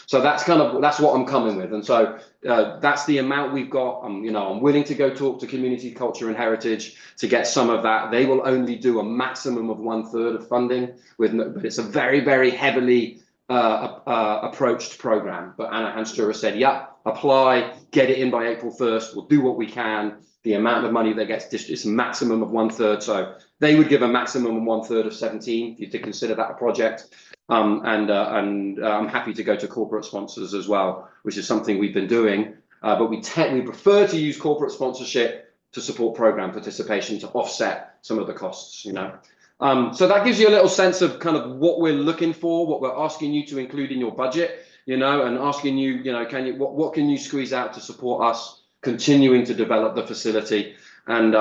So that's what I'm coming with. And so that's the amount we've got. I'm willing to go talk to Community Culture and Heritage to get some of that. They will only do a maximum of 1/3 of funding but it's a very, very heavily approached program. But Anna Hanstura said, yeah, apply, get it in by April 1st. We'll do what we can. The amount of money that gets is a maximum of 1/3. So they would give a maximum of 1/3 of 17 if you to consider that a project. And I'm happy to go to corporate sponsors as well, which is something we've been doing. But we prefer to use corporate sponsorship to support program participation to offset some of the costs, So that gives you a little sense of kind of what we're looking for, what we're asking you to include in your budget, and asking you, what can you squeeze out to support us continuing to develop the facility, and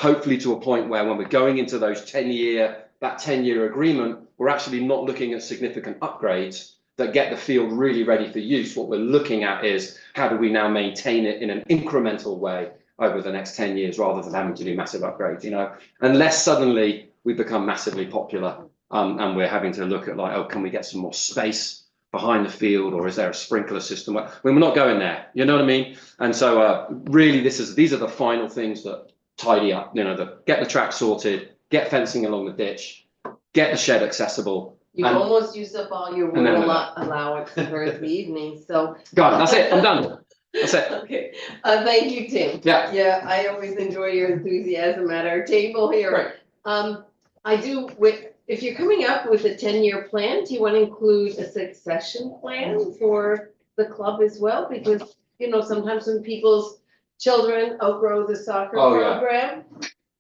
hopefully to a point where when we're going into that 10-year agreement, we're actually not looking at significant upgrades that get the field really ready for use. What we're looking at is how do we now maintain it in an incremental way over the next 10 years rather than having to do massive upgrades, unless suddenly we become massively popular and we're having to look at like, oh, can we get some more space behind the field, or is there a sprinkler system? We're not going there, you know what I mean? And so really these are the final things that tidy up, get the track sorted, get fencing along the ditch, get the shed accessible. You've And- almost used up all your And then will we're allowance for the evening, so. Got it, that's it, I'm done. That's it. Okay, thank you, Tim. Yeah. Yeah, I always enjoy your enthusiasm at our table here. Great. I do, if you're coming up with a 10-year plan, do you want to include a succession plan for the club as well? Because, sometimes when people's children outgrow the soccer Oh, yeah. program,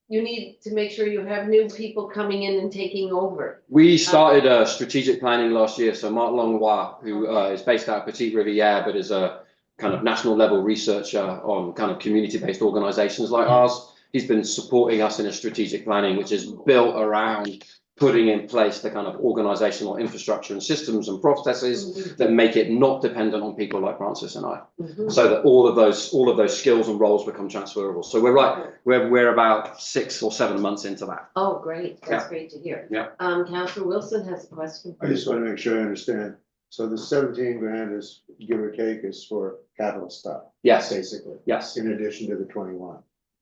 you need to make sure you have new people coming in and taking over. We started strategic planning last year. So Mark Langlois, who is based out of Petite Riviere, but is a kind of national level researcher on kind of community-based organizations like ours. He's been supporting us in a strategic planning, which is built around putting in place the kind of organizational infrastructure and systems and processes that make it not dependent on people like Francis and I, so that all of those skills and roles become transferable. So we're about 6 or 7 months into that. Oh, great. That's Yeah. great to hear. Yeah. Councillor Wilson has a question. I just want to make sure I understand. So the 17 grand is, give or take, is for capital stuff, Yes, basically, yes, in addition to the 21.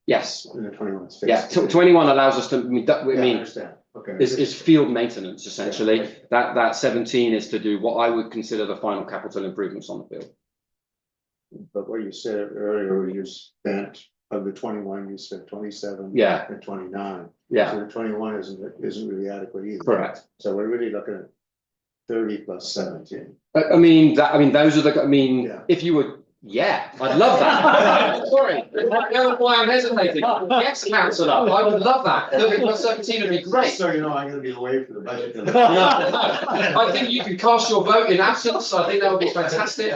yes. And the 21 is Yeah, fixed. 21 allows us to, I Yeah, I mean, understand. Okay. is field maintenance essentially. Yeah. That 17 is to do what I would consider the final capital improvements on the field. But what you said earlier, you spent, of the 21, you spent 27. Yeah. And 29. Yeah, So the 21 isn't really adequate either. correct. So we're really looking at 30 plus 17. I mean, those are the, Yeah. if you would, yeah, I'd love that. Sorry, that's why I'm hesitating. Yes, councillor, I would love that. 30 plus 17 would be great. So you know, I'm gonna be away for the budget. I think you can cast your vote in absence. I think that would be fantastic.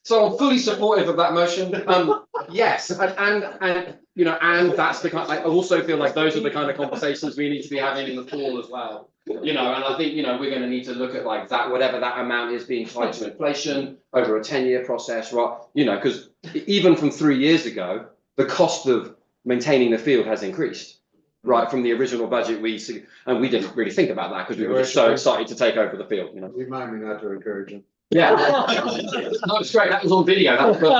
So I'm fully supportive of that motion. Yes, and that's the kind, I also feel like those are the kind of conversations we need to be having in the fall as well. And I think, we're gonna need to look at like that, whatever that amount is being tied to inflation over a 10-year process, right? Because even from 3 years ago, the cost of maintaining the field has increased. Right, from the original budget, we didn't really think about that because we were just so excited to take over the field, Remind me not to encourage him. Yeah. That was great. That was on video. That was good.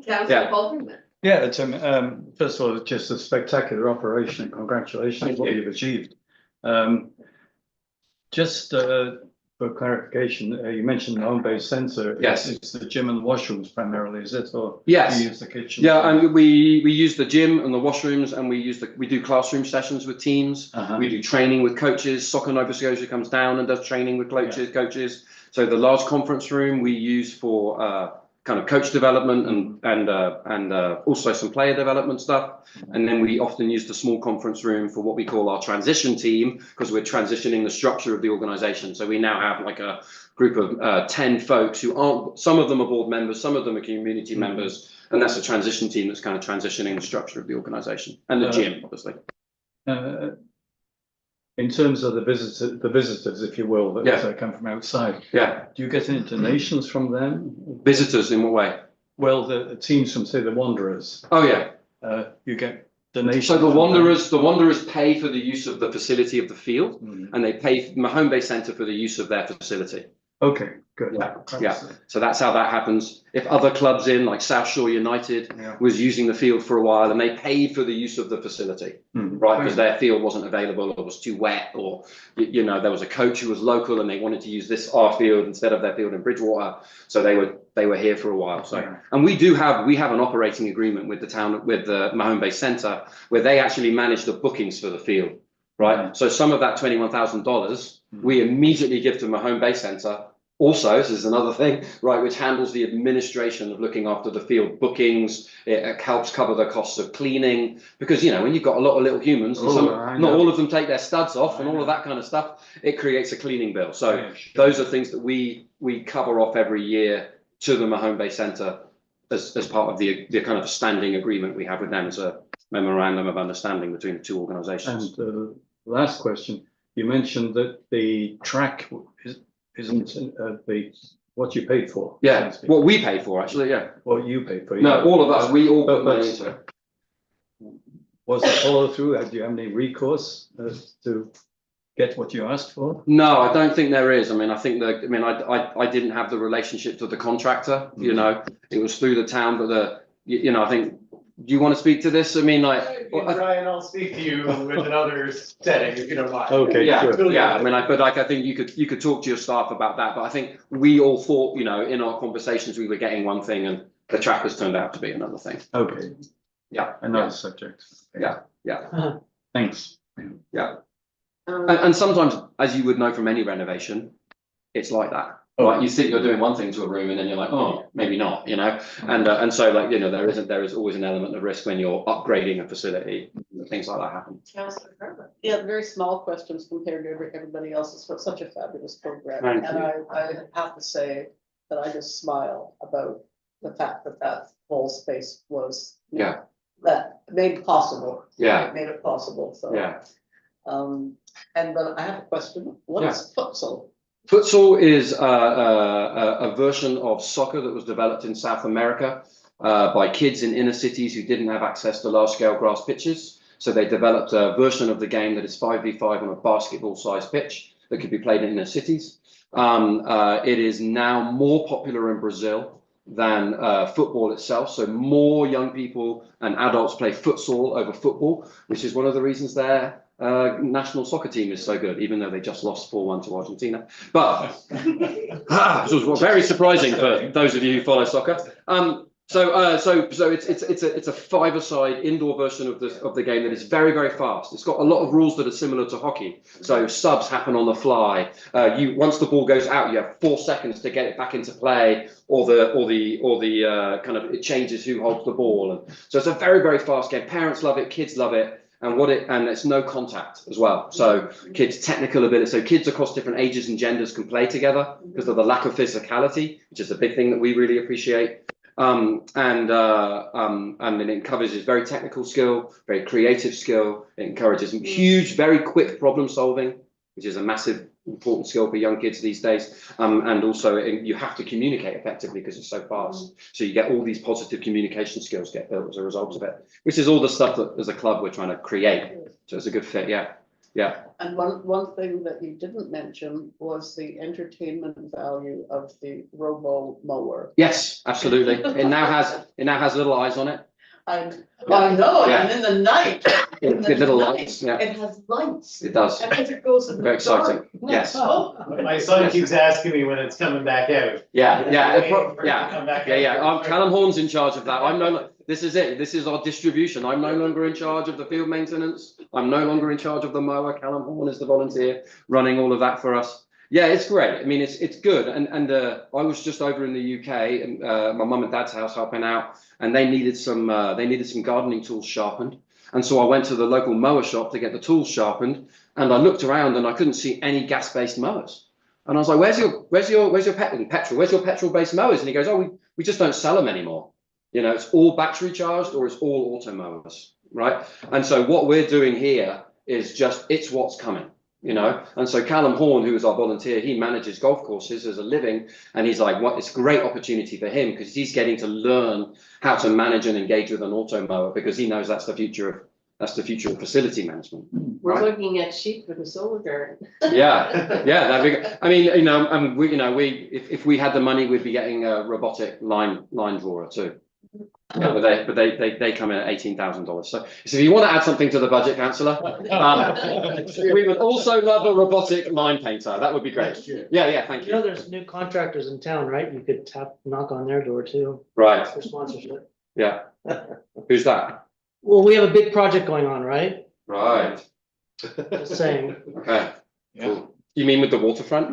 Councillor Bolton. Yeah, Tim, first of all, it's just a spectacular operation and congratulations on what you've achieved. Just for clarification, you mentioned the home-based centre. Yes. It's the gym and the washrooms primarily, is it? Or Yes. do you use the kitchen? Yeah, and we use the gym and the washrooms, and we do classroom sessions with teams. Uh-huh. We do training with coaches. Soccer Nova Scotia comes down and does training with coaches. So the large conference room we use for kind of coach development and also some player development stuff. And then we often use the small conference room for what we call our transition team, because we're transitioning the structure of the organization. So we now have like a group of 10 folks who aren't, some of them are board members, some of them are community members, and that's a transition team that's kind of transitioning the structure of the organization and the gym, obviously. In terms of the visitors, if you will, that come from outside, Yeah, do you get any donations from them? visitors in what way? Well, the teams from, say, the Wanderers, Oh, yeah. you get donations. So the from them? Wanderers pay for the use of the facility of the field, Mhm. and they pay Mahone Bay Centre for the use of their facility. Okay, good. Yeah. So that's how that happens. If other clubs like South Shore United Yeah. was using the field for a while and they paid for the use of the facility, Mhm. right? Because their field wasn't available or was too wet, or, there was a coach who was local and they wanted to use our field instead of their field in Bridgewater. So they were here for a while. So, Yeah. and we have an operating agreement with the Mahone Bay Centre where they actually manage the bookings for the field, right? Yeah. So some of that $21,000 Mhm. we immediately give to Mahone Bay Centre. Also, this is another thing, right, which handles the administration of looking after the field bookings. It helps cover the costs of cleaning, because, when you've got a lot of little humans, and I not know. all of them take their studs off and I all of know. that kind of stuff, it creates a cleaning bill. So Yeah, sure. those are things that we cover off every year to the Mahone Bay Centre as part of the kind of standing agreement we have with them as a memorandum of understanding between the two organisations. And last question, you mentioned that the track isn't the what you paid for. Yeah, what we paid for, actually, yeah. What you paid for. No, all of us, we all put But- money into it. Was it follow through? Do you have any recourse to get what you asked for? No, I don't think there is. I mean, I think that, I mean, I didn't have the relationship to the contractor, you know, it was through the town, but you know, I think, do you want to speak to this? I mean, like. Brian, I'll speak to you with another setting if you don't mind. Okay, Yeah, sure. yeah, I mean, but like, I think you could talk to your staff about that, but I think we all thought, you know, in our conversations, we were getting one thing and the trackers turned out to be another thing. Okay. Yeah. Another subject. Yeah, yeah. Thanks. And sometimes, as you would know from any renovation, it's like that. Right, you think you're doing one thing to a room and then you're like, oh, maybe not, you know? And so like, you know, there is always an element of risk when you're upgrading a facility, things like that happen. Councillor Herbert. Yeah, very small questions compared to everybody else's, but such a fabulous program. Thank And you. I have to say that I just smile about the fact that that whole space was. Yeah. That made it possible. Yeah. It made it possible, so. Yeah. And then I have a question, what is futsal? Futsal is a version of soccer that was developed in South America by kids in inner cities who didn't have access to large-scale grass pitches. So they developed a version of the game that is 5v5 on a basketball-sized pitch that could be played in inner cities. It is now more popular in Brazil than football itself. So more young people and adults play futsal over football, which is one of the reasons their national soccer team is so good, even though they just lost 4-1 to Argentina. But this was very surprising for those of you who follow soccer. So it's a five-a-side indoor version of the game that is very, very fast. It's got a lot of rules that are similar to hockey. So subs happen on the fly. Once the ball goes out, you have 4 seconds to get it back into play, or the kind of it changes who holds the ball. And so it's a very, very fast game. Parents love it, kids love it. And it's no contact as well. So kids' technical ability. So kids across different ages and genders can play together because of the lack of physicality, which is a big thing that we really appreciate. And it encourages very technical skill, very creative skill. It encourages huge, very quick problem solving, which is a massive important skill for young kids these days. And also you have to communicate effectively because it's so fast. So you get all these positive communication skills get built as a result of it, which is all the stuff that as a club we're trying to create. So it's a good fit. Yeah. Yeah. And one thing that you didn't mention was the entertainment value of the robo mower. Yes, absolutely. It now has little eyes on it. I know, Yeah. and in the night. in the With little night, lights, yeah. It has lights. It does. And as it goes in the Very exciting. dark. Yes. Oh, My son keeps asking me when it's coming back out. Yeah, yeah, Waiting for it to yeah, come back yeah. out. Callum Horn's in charge of that. This is it. This is our distribution. I'm no longer in charge of the field maintenance. I'm no longer in charge of the mower. Callum Horn is the volunteer running all of that for us. Yeah, it's great. I mean, it's good. And I was just over in the UK, and my mum and dad's house helping out, and they needed some gardening tools sharpened. And so I went to the local mower shop to get the tools sharpened, and I looked around and I couldn't see any gas-based mowers. And I was like, where's your petrol? Where's your petrol-based mowers? And he goes, oh, we just don't sell them anymore. You know, it's all battery charged or it's all auto mowers, right? And so what we're doing here is it's what's coming, you know? And so Callum Horn, who is our volunteer, he manages golf courses as a living. And he's like, it's a great opportunity for him because he's getting to learn how to manage and engage with an auto mower because he knows that's the future of facility management. We're Right. looking at sheep for the solar garden. Yeah, yeah, that'd be good. I mean, you know, if we had the money, we'd be getting a robotic line drawer too. Yeah, but they come in at $18,000. So if you want to add something to the budget, councillor, we would also love a robotic line painter. That would be great. Yeah, thank You know, you. there's new contractors in town, right? You could knock on their door too Right, for sponsorship. yeah. Who's that? Well, we have a big project going on, right? Right, Just saying. okay. Cool. You mean with the waterfront?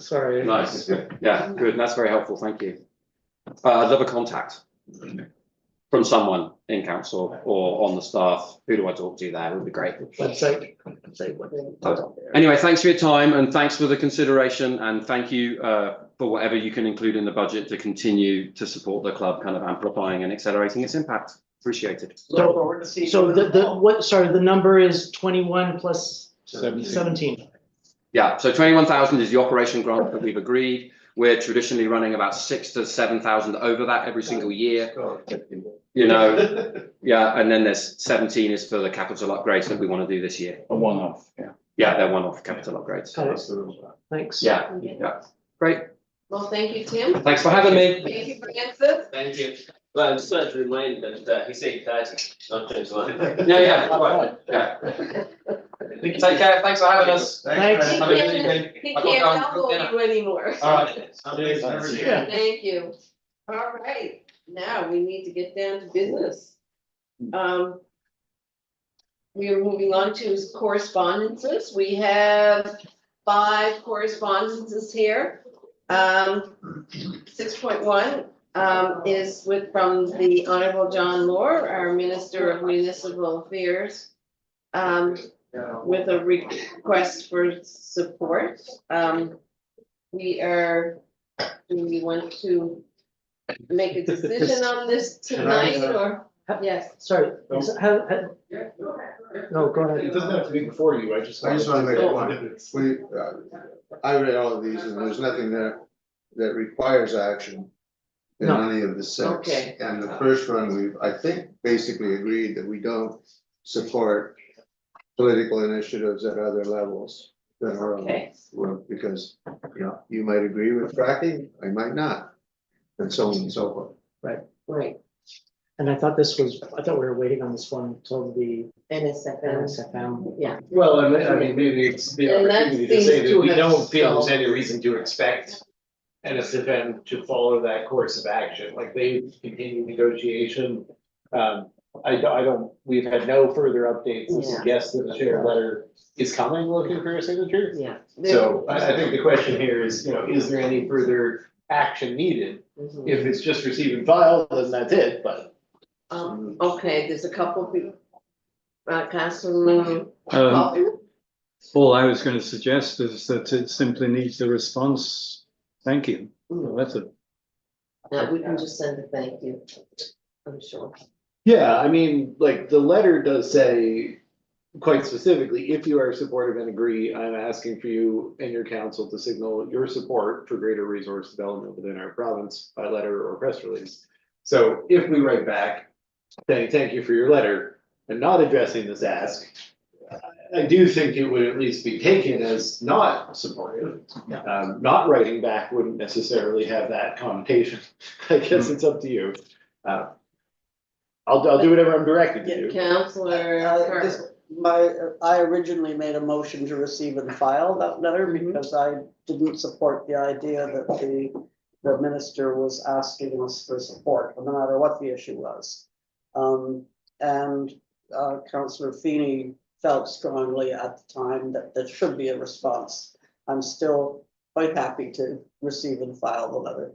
Sorry. Nice, yeah, good. That's very helpful. Thank you. I'd love a contact from someone in council or on the staff. Who do I talk to there? It would be great. Website. Anyway, thanks for your time and thanks for the consideration and thank you for whatever you can include in the budget to continue to support the club, kind of amplifying and accelerating its impact. Appreciated. Look forward to seeing So you in the fall. the number is 21 plus 17. Yeah, so 21,000 is the operation grant that we've agreed. We're traditionally running about 6,000 to 7,000 over that every single year, you know. Yeah, and then there's 17 is for the capital upgrades that we want to do this year. A one-off, yeah. Yeah, they're one-off capital upgrades. Got it. Thanks. Yeah, yeah. Great. Well, thank you, Tim. Thanks for having me. Thank you, Francis. Thank you. Well, I just wanted to remind that he said 30, not 21. Yeah, right. Yeah. Take care. Thanks for having us. Thanks. He Have a good evening. He I've got to can't go and cook elbow dinner. you anymore. All right. Yeah. Thank you. All right, now we need to get down to business. We are moving on to correspondences. We have 5 correspondences here. 6.1 is from the Honorable John Moore, our Minister of Municipal Affairs, with a request for support. Do we want to make a decision on this tonight, or, yes? Sorry, no, go It ahead. doesn't have to be before you, I just. I just wanna make Oh. one. I read all of these and there's nothing there that requires action in No. any of the 6. Okay. And the first one, I think, basically agreed that we don't support political initiatives at other levels than our own. Okay. Well, because, you know, you might agree with fracking, I might not, and so on and so forth. Right, And I thought we were waiting on this one until the NSFM, NSFM. yeah. Well, I mean, maybe it's the And that opportunity to say seems that to we have don't feel there's any stalled. reason to expect NSFM to follow that course of action, like they continue negotiation. I don't, we've had no further updates to Yeah. suggest that the shared letter is coming looking for a signature. Yeah. So I think the question here is, you know, is there any further action needed? Mhm. If it's just receive and file, then that's it, but. Okay, there's a couple people. Councilman Um, Coffin? all I was going to suggest is that it simply needs a response. Thank you. Well, that's a, No, we can just send a thank you, I'm sure. Yeah, I mean, like, the letter does say quite specifically, if you are supportive and agree, I'm asking for you and your council to signal your support for greater resource development within our province by letter or press release. So if we write back saying, thank you for your letter, and not addressing this ask, I do think it would at least be taken as not supportive. Not writing back wouldn't necessarily have that connotation. I guess it's up to you. I'll do whatever I'm directed to do. Councilor Carter. I originally made a motion to receive and file that letter because I didn't support the idea that the minister was asking us for support, no matter what the issue was. Councillor Feeney felt strongly at the time that there should be a response. I'm still quite happy to receive and file the letter.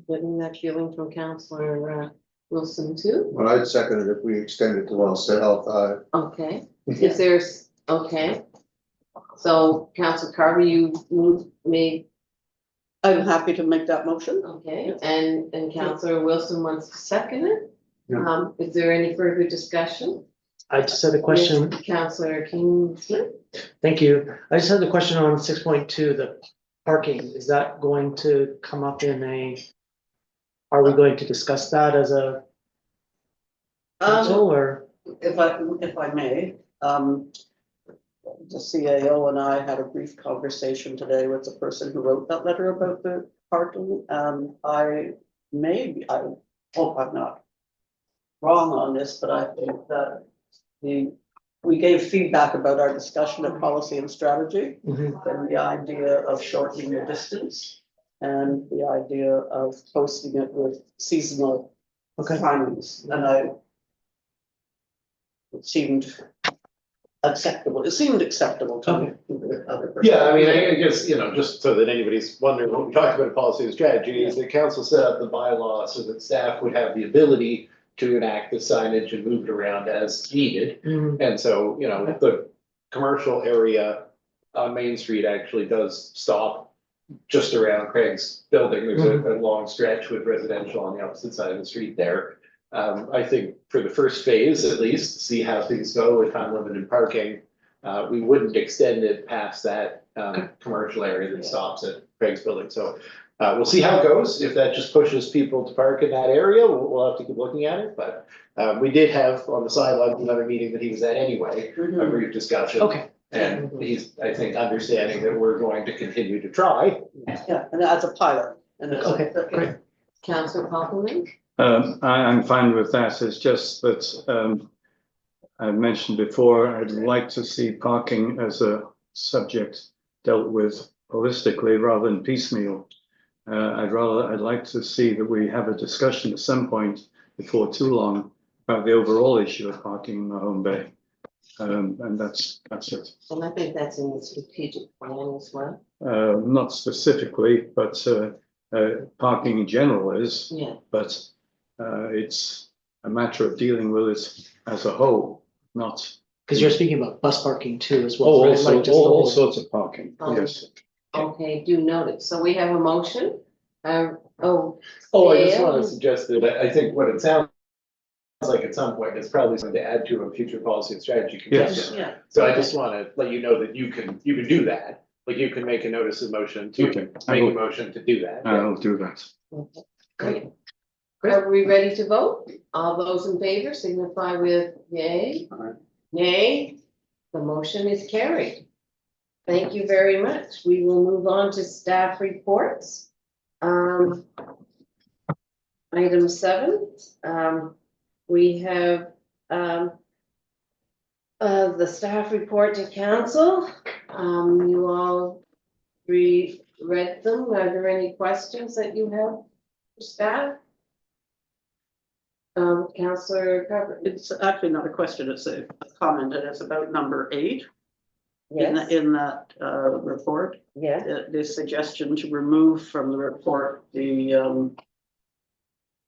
Getting that feeling from Councilor Wilson too? Well, I'd second it if we extend it to Wellstead Health. Okay, is there, okay. So Councilor Carter, you made, I'm happy to make that motion. okay, and Councilor Wilson wants to second it? Yeah. Is there any further discussion? I just had a question. Councilor Kingsman? Thank you. I just had a question on 6.2, the parking. Is that going to come up are we going to discuss that as a council or? If I may, the CAO and I had a brief conversation today with the person who wrote that letter about the parking, and I hope I'm not wrong on this, but I think that we gave feedback about our discussion of policy and strategy, Mhm. and the idea of shortening the distance, and the idea of posting it with seasonal Okay. timings, and it seemed acceptable. It seemed acceptable to me. The other person. Yeah, I mean, I guess, you know, just so that anybody's wondering, when we talk about policy and strategy, is the council set up the bylaw so that staff would have the ability to enact the signage and move it around as needed. Mhm. And so, you know, the commercial area on Main Street actually does stop just around Craig's building. There's a long stretch with residential on the opposite side of the street there. I think for the first phase, at least, see how things go with unlimited parking. we wouldn't extend it past that, commercial area that stops at Craig's building, so. We'll see how it goes, if that just pushes people to park in that area, we'll have to keep looking at it, but, we did have on the sideline another meeting that he was at anyway, a brief discussion. Okay. And he's, I think, understanding that we're going to continue to try. Yeah, and as a pilot. And as a- Okay, great. Councillor Copeland? I'm fine with that. It's just that, I mentioned before, I'd like to see parking as a subject dealt with holistically rather than piecemeal. I'd like to see that we have a discussion at some point before too long about the overall issue of parking in the home bay. And that's it. And I think that's in the strategic plan as well. Not specifically, but parking in general is, Yeah. but it's a matter of dealing with it as a whole, not. Because you're speaking about bus parking too as Oh, well, right? also, Like just the all whole- sorts of parking, yes. Okay, do note it. So we have a motion. Oh, I just Yeah. want to suggest that I think what it sounds like at some point is probably something to add to a future policy and strategy Yes. commission. Yeah. So I just want to let you know that you can do that. Like you can make a notice of motion to Okay, make a motion to do that. I'll do that. Great. Are we ready to vote? All those in favor signify with yay. Nay, the motion is carried. Thank you very much. We will move on to staff reports. Item 7, we have the staff report to council. You all read them. Are there any questions that you have for staff? Councillor Cover. It's actually not a question, it's a comment, and it's about number 8 Yes, in that report. yes. The suggestion to remove from the report the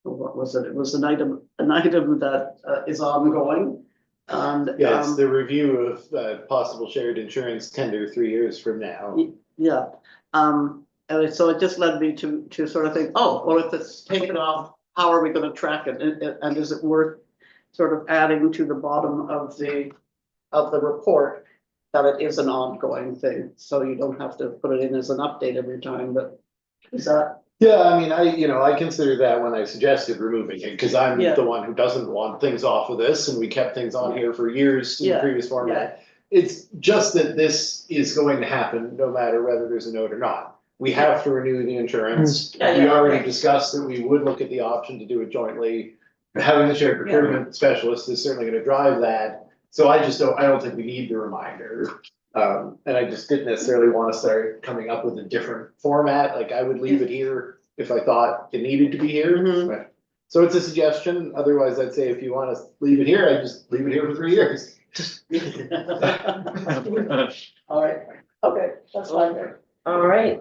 what was it? It was an item that is ongoing. And Yeah, it's the review of possible shared insurance tender 3 years from now. yeah, and so it just led me to sort of think, oh, well, if it's taken off, how are we gonna track it? And is it worth sort of adding to the bottom of the report that it is an ongoing thing, so you don't have to put it in as an update every time, but is that? Yeah, I mean, I consider that when I suggested removing it, because I'm Yeah. the one who doesn't want things off of this, and we kept things on here for years in the Yeah, previous format. It's just that this is going to happen no matter whether there's a note or not. We have to renew the insurance. Yeah, We yeah, already right. discussed that we would look at the option to do it jointly. Having the shared procurement specialist is certainly gonna drive that. So I don't think we need the reminder. And I just didn't necessarily want to start coming up with a different format, like I would leave it here if I thought it needed to be here. Mhm. But- So it's a suggestion, otherwise I'd say if you want to leave it here, I just leave it here for 3 years. All right, okay, that's fine. All right.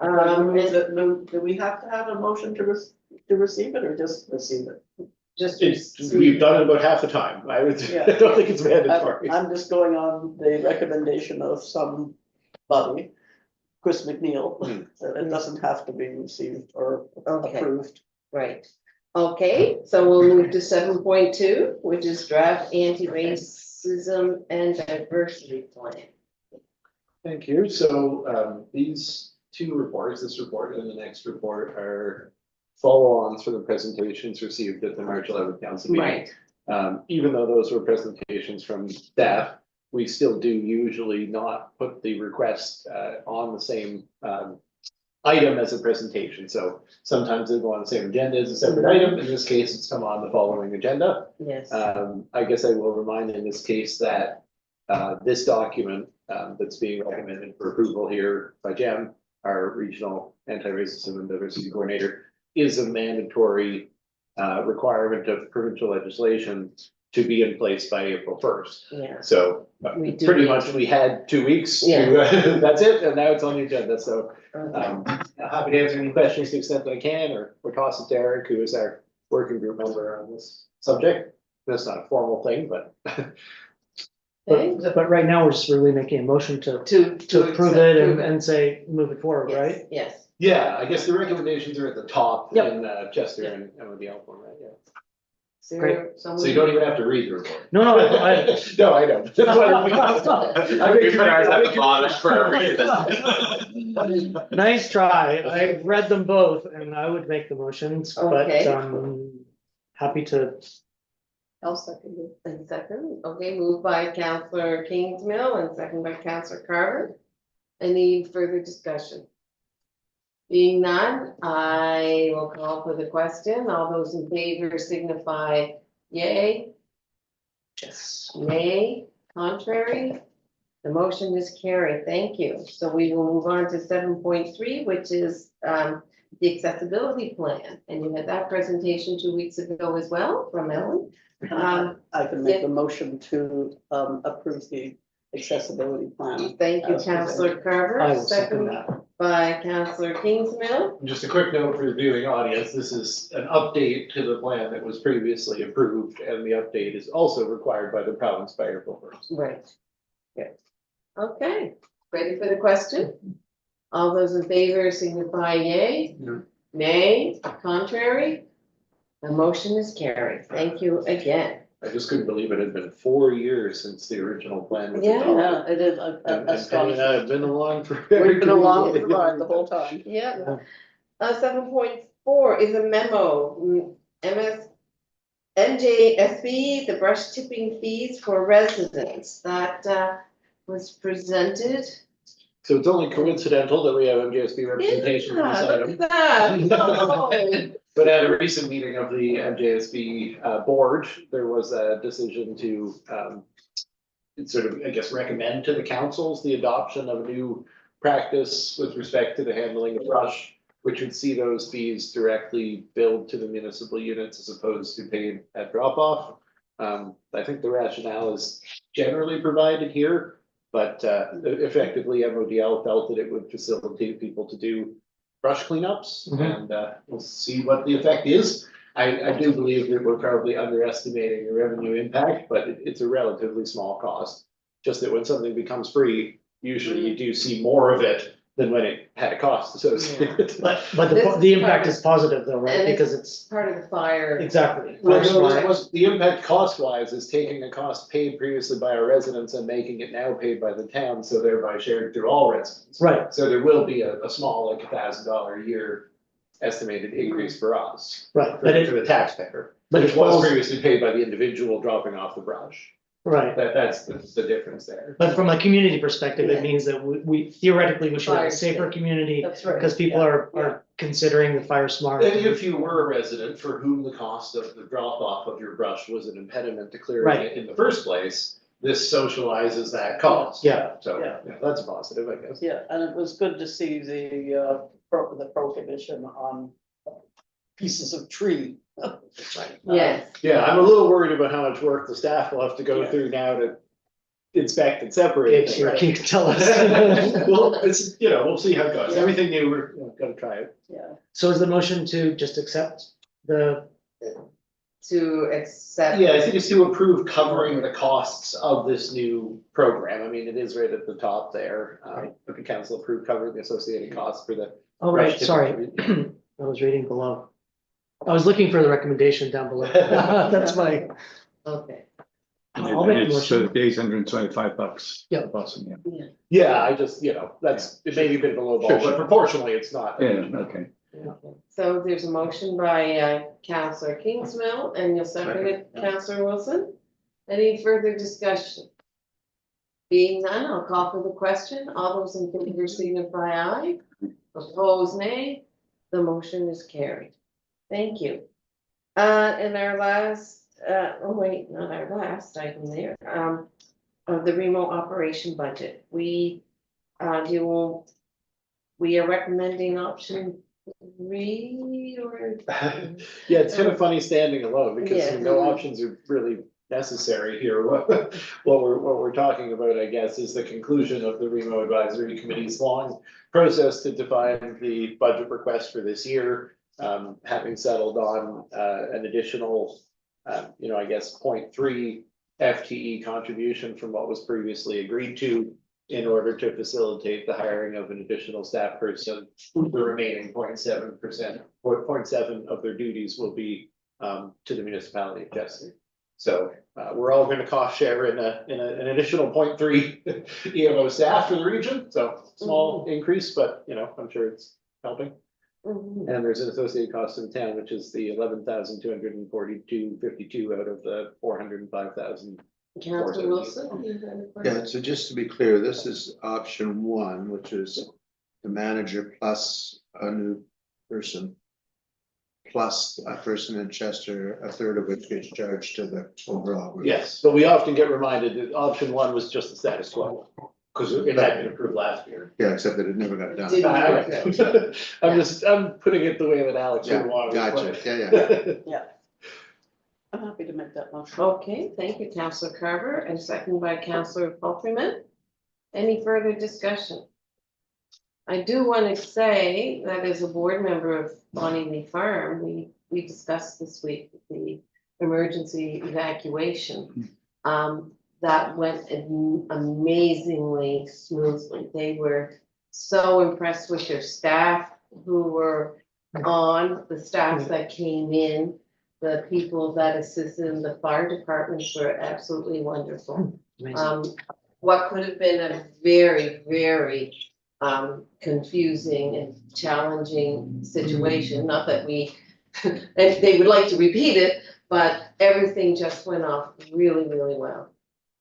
Do we have to have a motion to receive it or just receive it? Just. We've done it about half the time, I would, Yeah. I don't think it's mandatory. I'm just going on the recommendation of somebody, Chris McNeil, that it doesn't have to be received or Okay. approved. Right. Okay, so we'll move to 7.2, which is draft anti-racism and diversity plan. Thank you. So these two reports, this report and the next report are follow-ons for the presentations received at the March 11th council meeting. Right. Even though those were presentations from staff, we still do usually not put the request on the same item as a presentation. So sometimes they go on the same agenda as a separate item. In this case, it's come on the following agenda. Yes. I guess I will remind in this case that this document that's being recommended for approval here by Jem, our regional anti-racism and diversity coordinator, is a mandatory requirement of provincial legislation to be in place by April 1st. Yeah. So We do pretty need much to- we had 2 weeks to, Yeah. that's it, and now it's on the agenda. So Okay. happy to answer any questions to the extent that I can, or toss it to Eric, who is our working group member on this subject. That's not a formal thing, but Okay. But right now, we're just really making a motion to approve accept- it and say, move it forward, Yes, right? Yes. yeah, I guess the recommendations are at the top Yep. in Chester and with the L format, yeah. there So you someone? don't even have to read the report. No, no, I, No, I know. That's why we- We put ours at the bottom for a reason. nice try. I read them both and I would make the motions, but, Okay. happy to, I'll second it. And second, okay, moved by Counselor Kingsmill and second by Counselor Carver. Any further discussion? Being none, I will call for the question. All those in favor signify yay. yes. Nay, contrary. The motion is carried. Thank you. So we will move on to 7.3, which is the accessibility plan. And you had that presentation 2 weeks ago as well from Ellen. I can make the motion to approve the accessibility plan. Thank you, As Counselor Carver. I will second Second that. by Counselor Kingsmill. Just a quick note for the viewing audience, this is an update to the plan that was previously approved, and the update is also required by the province fire programs. Right. Good. Okay, ready for the question? All those in favor signify yay. No. Nay, contrary. The motion is carried. Thank you again. I just couldn't believe it had been 4 years since the original plan was Yeah. adopted. Yeah, it is And Penny and I astonishing. have been along for. We've been along for the ride the whole time. Yeah. 7.4 is a memo, MJSB, the brush tipping fees for residents that was presented. So it's only coincidental that we have MJSB representation in this Yeah, item. look at that. Oh. But at a recent meeting of the MJSB board, there was a decision to sort of, I guess, recommend to the councils the adoption of a new practice with respect to the handling of brush, which would see those fees directly billed to the municipal units as opposed to paid at drop off. I think the rationale is generally provided here, but effectively MODL felt that it would facilitate people to do brush cleanups, Mhm. and we'll see what the effect is. I do believe that we're probably underestimating the revenue impact, but it's a relatively small cost. Just that when something becomes free, usually you do see more of it than when it had a cost associated. But This is the impact part is positive though, right? and it's- Because it's, Part of the fire. exactly. Well, Fire no, smart. it was, the impact cost wise is taking a cost paid previously by our residents and making it now paid by the town, so thereby shared through all residents. Right, So there will be a small, like $1,000 a year estimated increase for us, right, for but it, the taxpayer. but Which it was falls, previously paid by the individual dropping off the brush. right. That's the difference there. But from a community perspective, Yeah. it means that we theoretically, we should have a Fire safer safe. community That's right. because people are considering the fire smart. And if you were a resident for whom the cost of the drop off of your brush was an impediment to clearing Right. it in the first place, this socializes that cost. Yeah. So, Yeah. yeah, that's positive, I guess. Yeah, and it was good to see the prohibition on pieces of tree. Yes, Yeah, I'm a little worried about how much work the staff will have to go Yeah. through now to inspect and separate. Sure, things. can you tell us? Well, it's, we'll see how it goes. Yeah. Everything new, we're gonna try it. Yeah, So is the motion to just accept the, to accept. Yeah, I think it's to approve covering the costs of this new program. I mean, it is right at the top there. But the council approved covering the associated costs for the. oh, right, brush sorry, tipping. I was reading below. I was looking for the recommendation down below. That's my, Okay, I'll make a And it's motion. the $825. Yeah. at the bottom, yeah. Yeah, I just, that's, it may be a bit below ball, Sure, but sure. proportionally, it's not. Yeah, okay. so there's a motion by Counselor Kingsmill and you'll second it, Counselor Wilson. Any further discussion? Being none, I'll call for the question. All those in favor signify aye. Opposed, nay. The motion is carried. Thank you. And our last, oh wait, not our last item there, of the remote operation budget. We are recommending option 3 or? Yeah, it's kind of funny standing alone because Yeah. no options are really necessary here. What we're talking about, I guess, is the conclusion of the Remo Advisory Committee's long process to define the budget request for this year. Having settled on an additional, I guess, 0.3 FTE contribution from what was previously agreed to in order to facilitate the hiring of an additional staff person. The remaining 0.7% or 0.7 of their duties will be to the municipality of Chester. So we're all gonna cost share in an additional 0.3 EMO staff for the region, so small increase, but I'm sure it's helping. Mhm. And there's an associated cost in town, which is the 11,242.52 out of the 405,000. Councillor Wilson? you have a Yeah, question? so just to be clear, this is option one, which is the manager plus a new person. Plus a person in Chester, a third of which gets charged to the overall group. Yes, but we often get reminded that option one was just the status quo, because it had been approved last year. Yeah, except that it never got done. Didn't- I'm putting it the way that Alex Yeah, would want it. gotcha. but- Yeah. I'm happy to make that motion. Okay, thank you, Councillor Carver, and second by Councillor Palfreyman. Any further discussion? I do want to say that as a board member of Bonnie Lee Farm, we discussed this week the emergency evacuation. That went amazingly smoothly. They were so impressed with their staff who were on, the staff that came in, the people that assisted in the fire departments were absolutely wonderful. What could have been a very, very confusing and challenging situation, not that if they would like to repeat it, but everything just went off really, really well.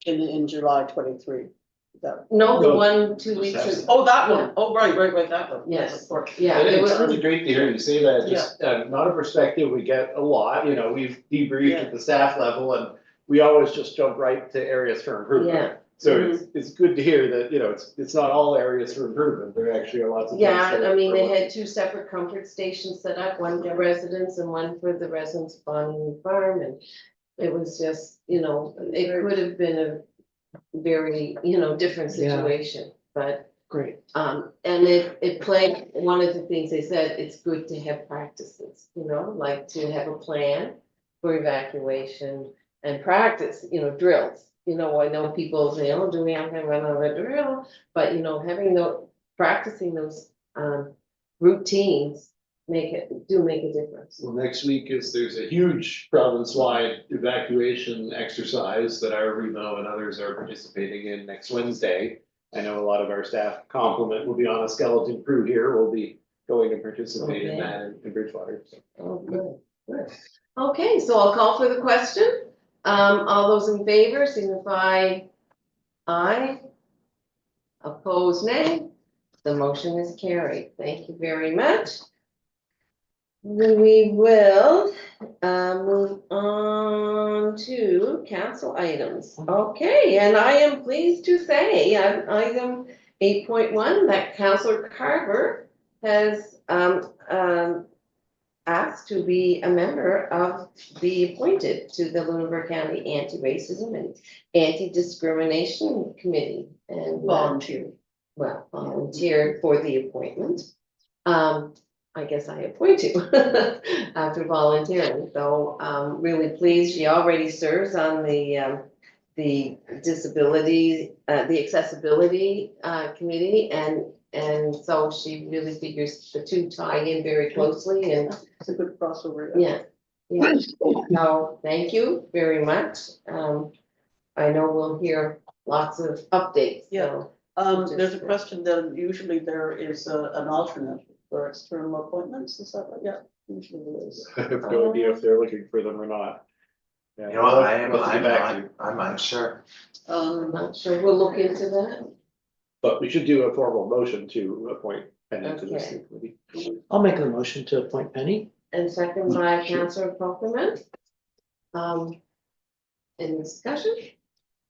In July 23. That, No, the No. 1-2 weeks. oh, that one. Oh, right, that one. Yes. Of course. Yeah, And it it's was, really great to hear you say that, just not a perspective we get a lot, we've debriefed at the staff level and we always just jump right to areas for improvement. yeah, So it's good to hear that, it's not all areas for improvement, there actually are lots of. things yeah, that I mean, are they working. had 2 separate comfort stations set up, one for residents and one for the residents of Bonnie Farm, and it was just, it could have been a very, different Yeah. situation, but Great. and it played, one of the things they said, it's good to have practices, like to have a plan for evacuation and practice, drills. I know people say, oh, do we have to run another drill? But, having practicing those routines make a difference. Well, next week there's a huge province-wide evacuation exercise that our Remo and others are participating in next Wednesday. I know a lot of our staff complement will be on a skeleton crew here, we'll be going to participate in Okay. that in Bridgewater. So. Oh, good. Okay, so I'll call for the question. All those in favor signify aye. Opposed, nay. The motion is carried. Thank you very much. We will move on to council items. Okay, and I am pleased to say on item 8.1 that Councillor Carver has asked to be a member of the appointed to the Lunenburg County Anti-Racism and Anti-Discrimination Committee and volunteered for the appointment. I guess I appoint you after volunteering, so really pleased. She already serves on the disability, the accessibility committee, and so she really figures the two tie in very closely, and It's a good crossover. yeah. So thank you very much. I know we'll hear lots of updates, so. There's a question that usually there is an alternate for external appointments, is that right? Yeah, usually there is. I have no idea if they're looking for them or not. Yeah. You know what, Let's get back to you. I'm unsure. I'm not sure, we'll look into that. But we should do a formal motion to appoint Penny to this Okay. committee. I'll make a motion to appoint Penny. And second by Councillor Copeland. Any discussion?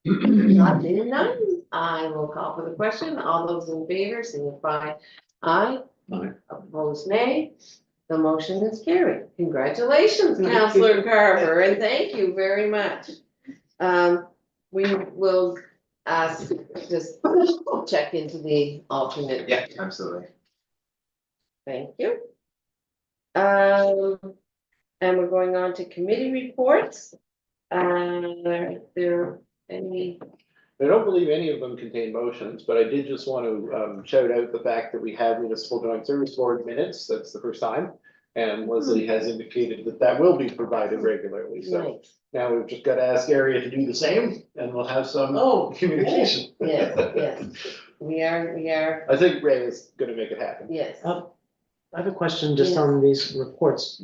Not being none, I will call for the question. All those in favor signify aye. Aye. Opposed, nay. The motion is carried. Congratulations, Thank you. Councillor Carver, and thank you very much. We will just check into the alternate. Yeah, absolutely. Thank you. And we're going on to committee reports. Are there any? I don't believe any of them contain motions, but I did just want to shout out the fact that we have municipal joint service board minutes. That's the first time. And Leslie has indicated that that will be provided regularly, so Nice. now we've just got to ask area to do the same, and we'll have some communication. Yes. We are, I think Ray is gonna make it happen. yes. I have a question just Yes. on these reports.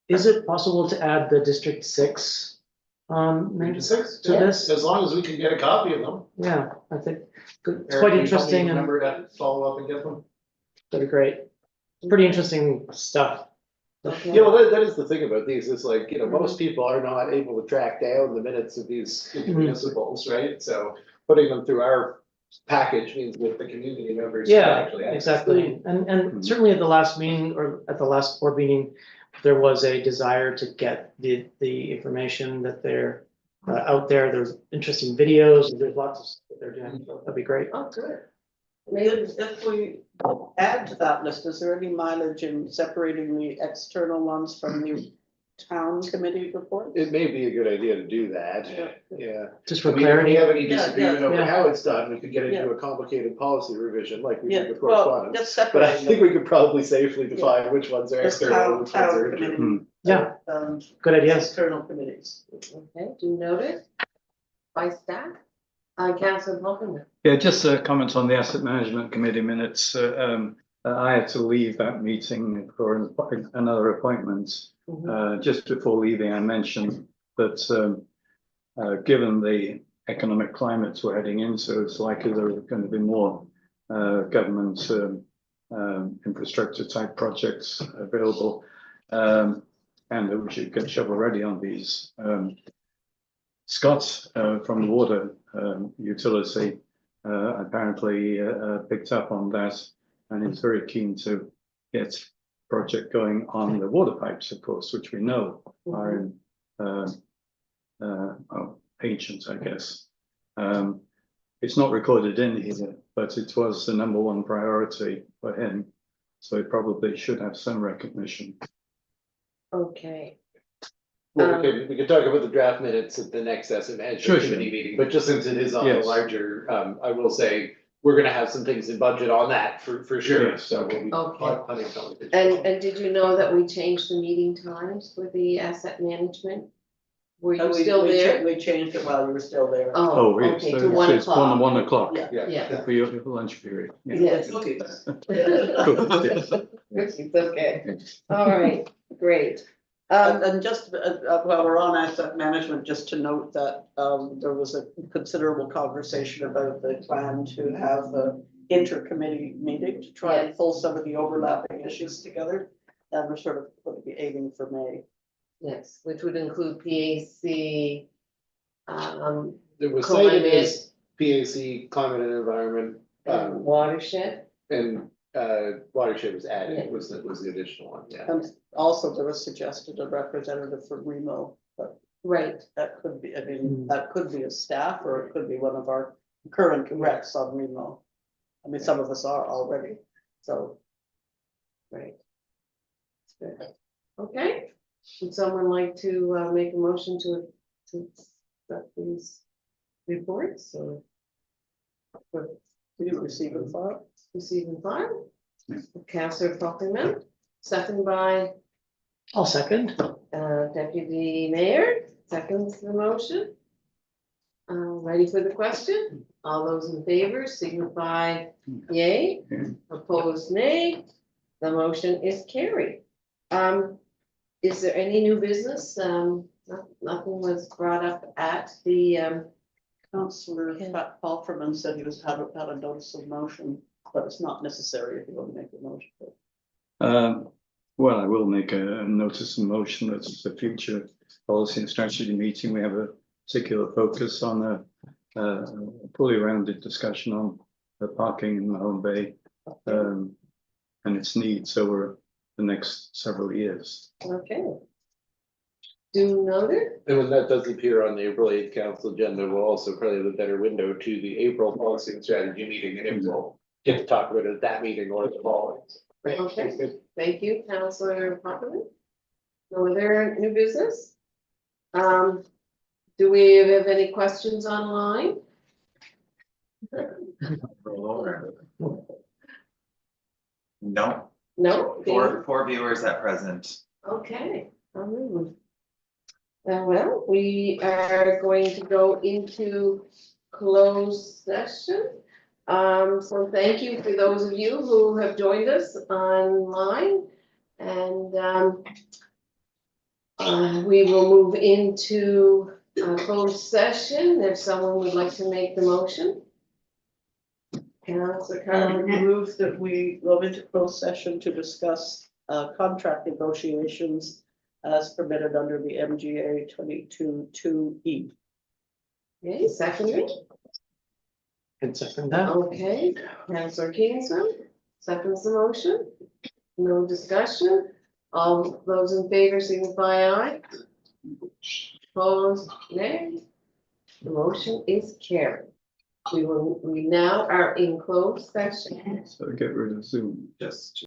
Is it possible to add the District 6 minutes to Yeah. this? As long as we can get a copy of them. Yeah, I think it's Eric, quite you help me interesting and remember to follow up and get them. that'd be great. Pretty interesting stuff. Okay. Yeah, well, that is the thing about these, is like, you know, most people are not able to track down the minutes of these municipals, right? So putting them through our package means that the community members. can Yeah, actually access them. exactly. And certainly at the last meeting or at the last board meeting, there was a desire to get the information that they're out there. There's interesting videos, there's lots of stuff that they're doing, so that'd be great. Oh, good. If we add to that list, is there any mileage in separating the external ones from the town committee report? It may be a good idea to do that, yeah. Just I for mean, if we clarity. have any disagreement over yeah. how it's done, we could get into Yeah. a complicated policy revision like we Yeah, did with well, correspondence. just But I separating think them. we could probably safely define which ones are Just external, town, which ones town are internal. committee. Yeah. Um, Good idea. external committees. Okay, do notice by staff, Councillor Hoffman. Yeah, just a comment on the Asset Management Committee minutes. I had to leave that meeting for another appointment. Just before leaving, I mentioned that given the economic climates we're heading into, it's likely there are going to be more government infrastructure type projects available, and that we should get shovel ready on these. Scott from the water utility apparently picked up on that, and is very keen to get project going on the water pipes, of course, which we know are in ancient, I guess. It's not recorded in here, but it was the #1 priority for him, so he probably should have some recognition. Okay, Well, we could talk about the draft minutes at the next asset management Sure. committee meeting, but just since it is on a Yes. larger, I will say, we're gonna have some things in budget on that for sure, Yes, so we'll be Okay. plenty of time. and did you know that we changed the meeting times for the asset management? Were you We- still we there? We changed it while you were still there. Oh, yes, okay, so to 1 it's 1 o'clock. o'clock Yeah. Yeah. for your lunch period. Yeah. Yes. Okay. It's okay, all right, great. And just while we're on asset management, just to note that there was a considerable conversation about the plan to have a intercommittee meeting to try and Yes. pull some of the overlapping issues together. And we're sort of going to be aiming for May. Yes, which would include PAC, It was cited climate, as PAC, climate and environment, and watershed. and watershed was Yeah. added, was the additional one, yeah. And also there was suggested a representative from Remo, but Right, that could be, I mean, that could be a staff or it could be one of our current reps on Remo. I mean, some of us are already, so. right. That's good. Okay, would someone like to make a motion to accept these reports or? For Did you receive a file? receive and file? Councillor Falkman, second by I'll second. Deputy Mayor, seconds the motion. Ready for the question? All those in favor signify yay, opposed nay. The motion is carried. Is there any new business? Nothing was brought up at the, Councillor Okay. Falkerman said he had a notice of motion, but it's not necessary if you want to make a motion. Well, I will make a notice of motion that the future policy and strategy meeting, we have a particular focus on a fully rounded discussion on the parking in the Home Bay and its needs over the next several years. okay. Do noted, And when that does appear on the April 8th council agenda, we'll also probably have a better window to the April policy and strategy meeting, and we'll get to talk about it at that meeting or the following. Okay. Thank you, Councillor Falkman. No other new business? Do we have any questions online? No, No? Four viewers at present. Okay. Well, we are going to go into closed session. So thank you for those of you who have joined us online. And we will move into closed session if someone would like to make the motion. Councillor Carter. Move that we go into closed session to discuss contract negotiations as permitted under the MGA 22(2)E. Okay, secondly. Can second that. Okay, Councillor Kingsman, seconds the motion. No discussion. All those in favor signify aye. Opposed, nay. The motion is carried. We now are in closed session. So get rid of Zoom. Just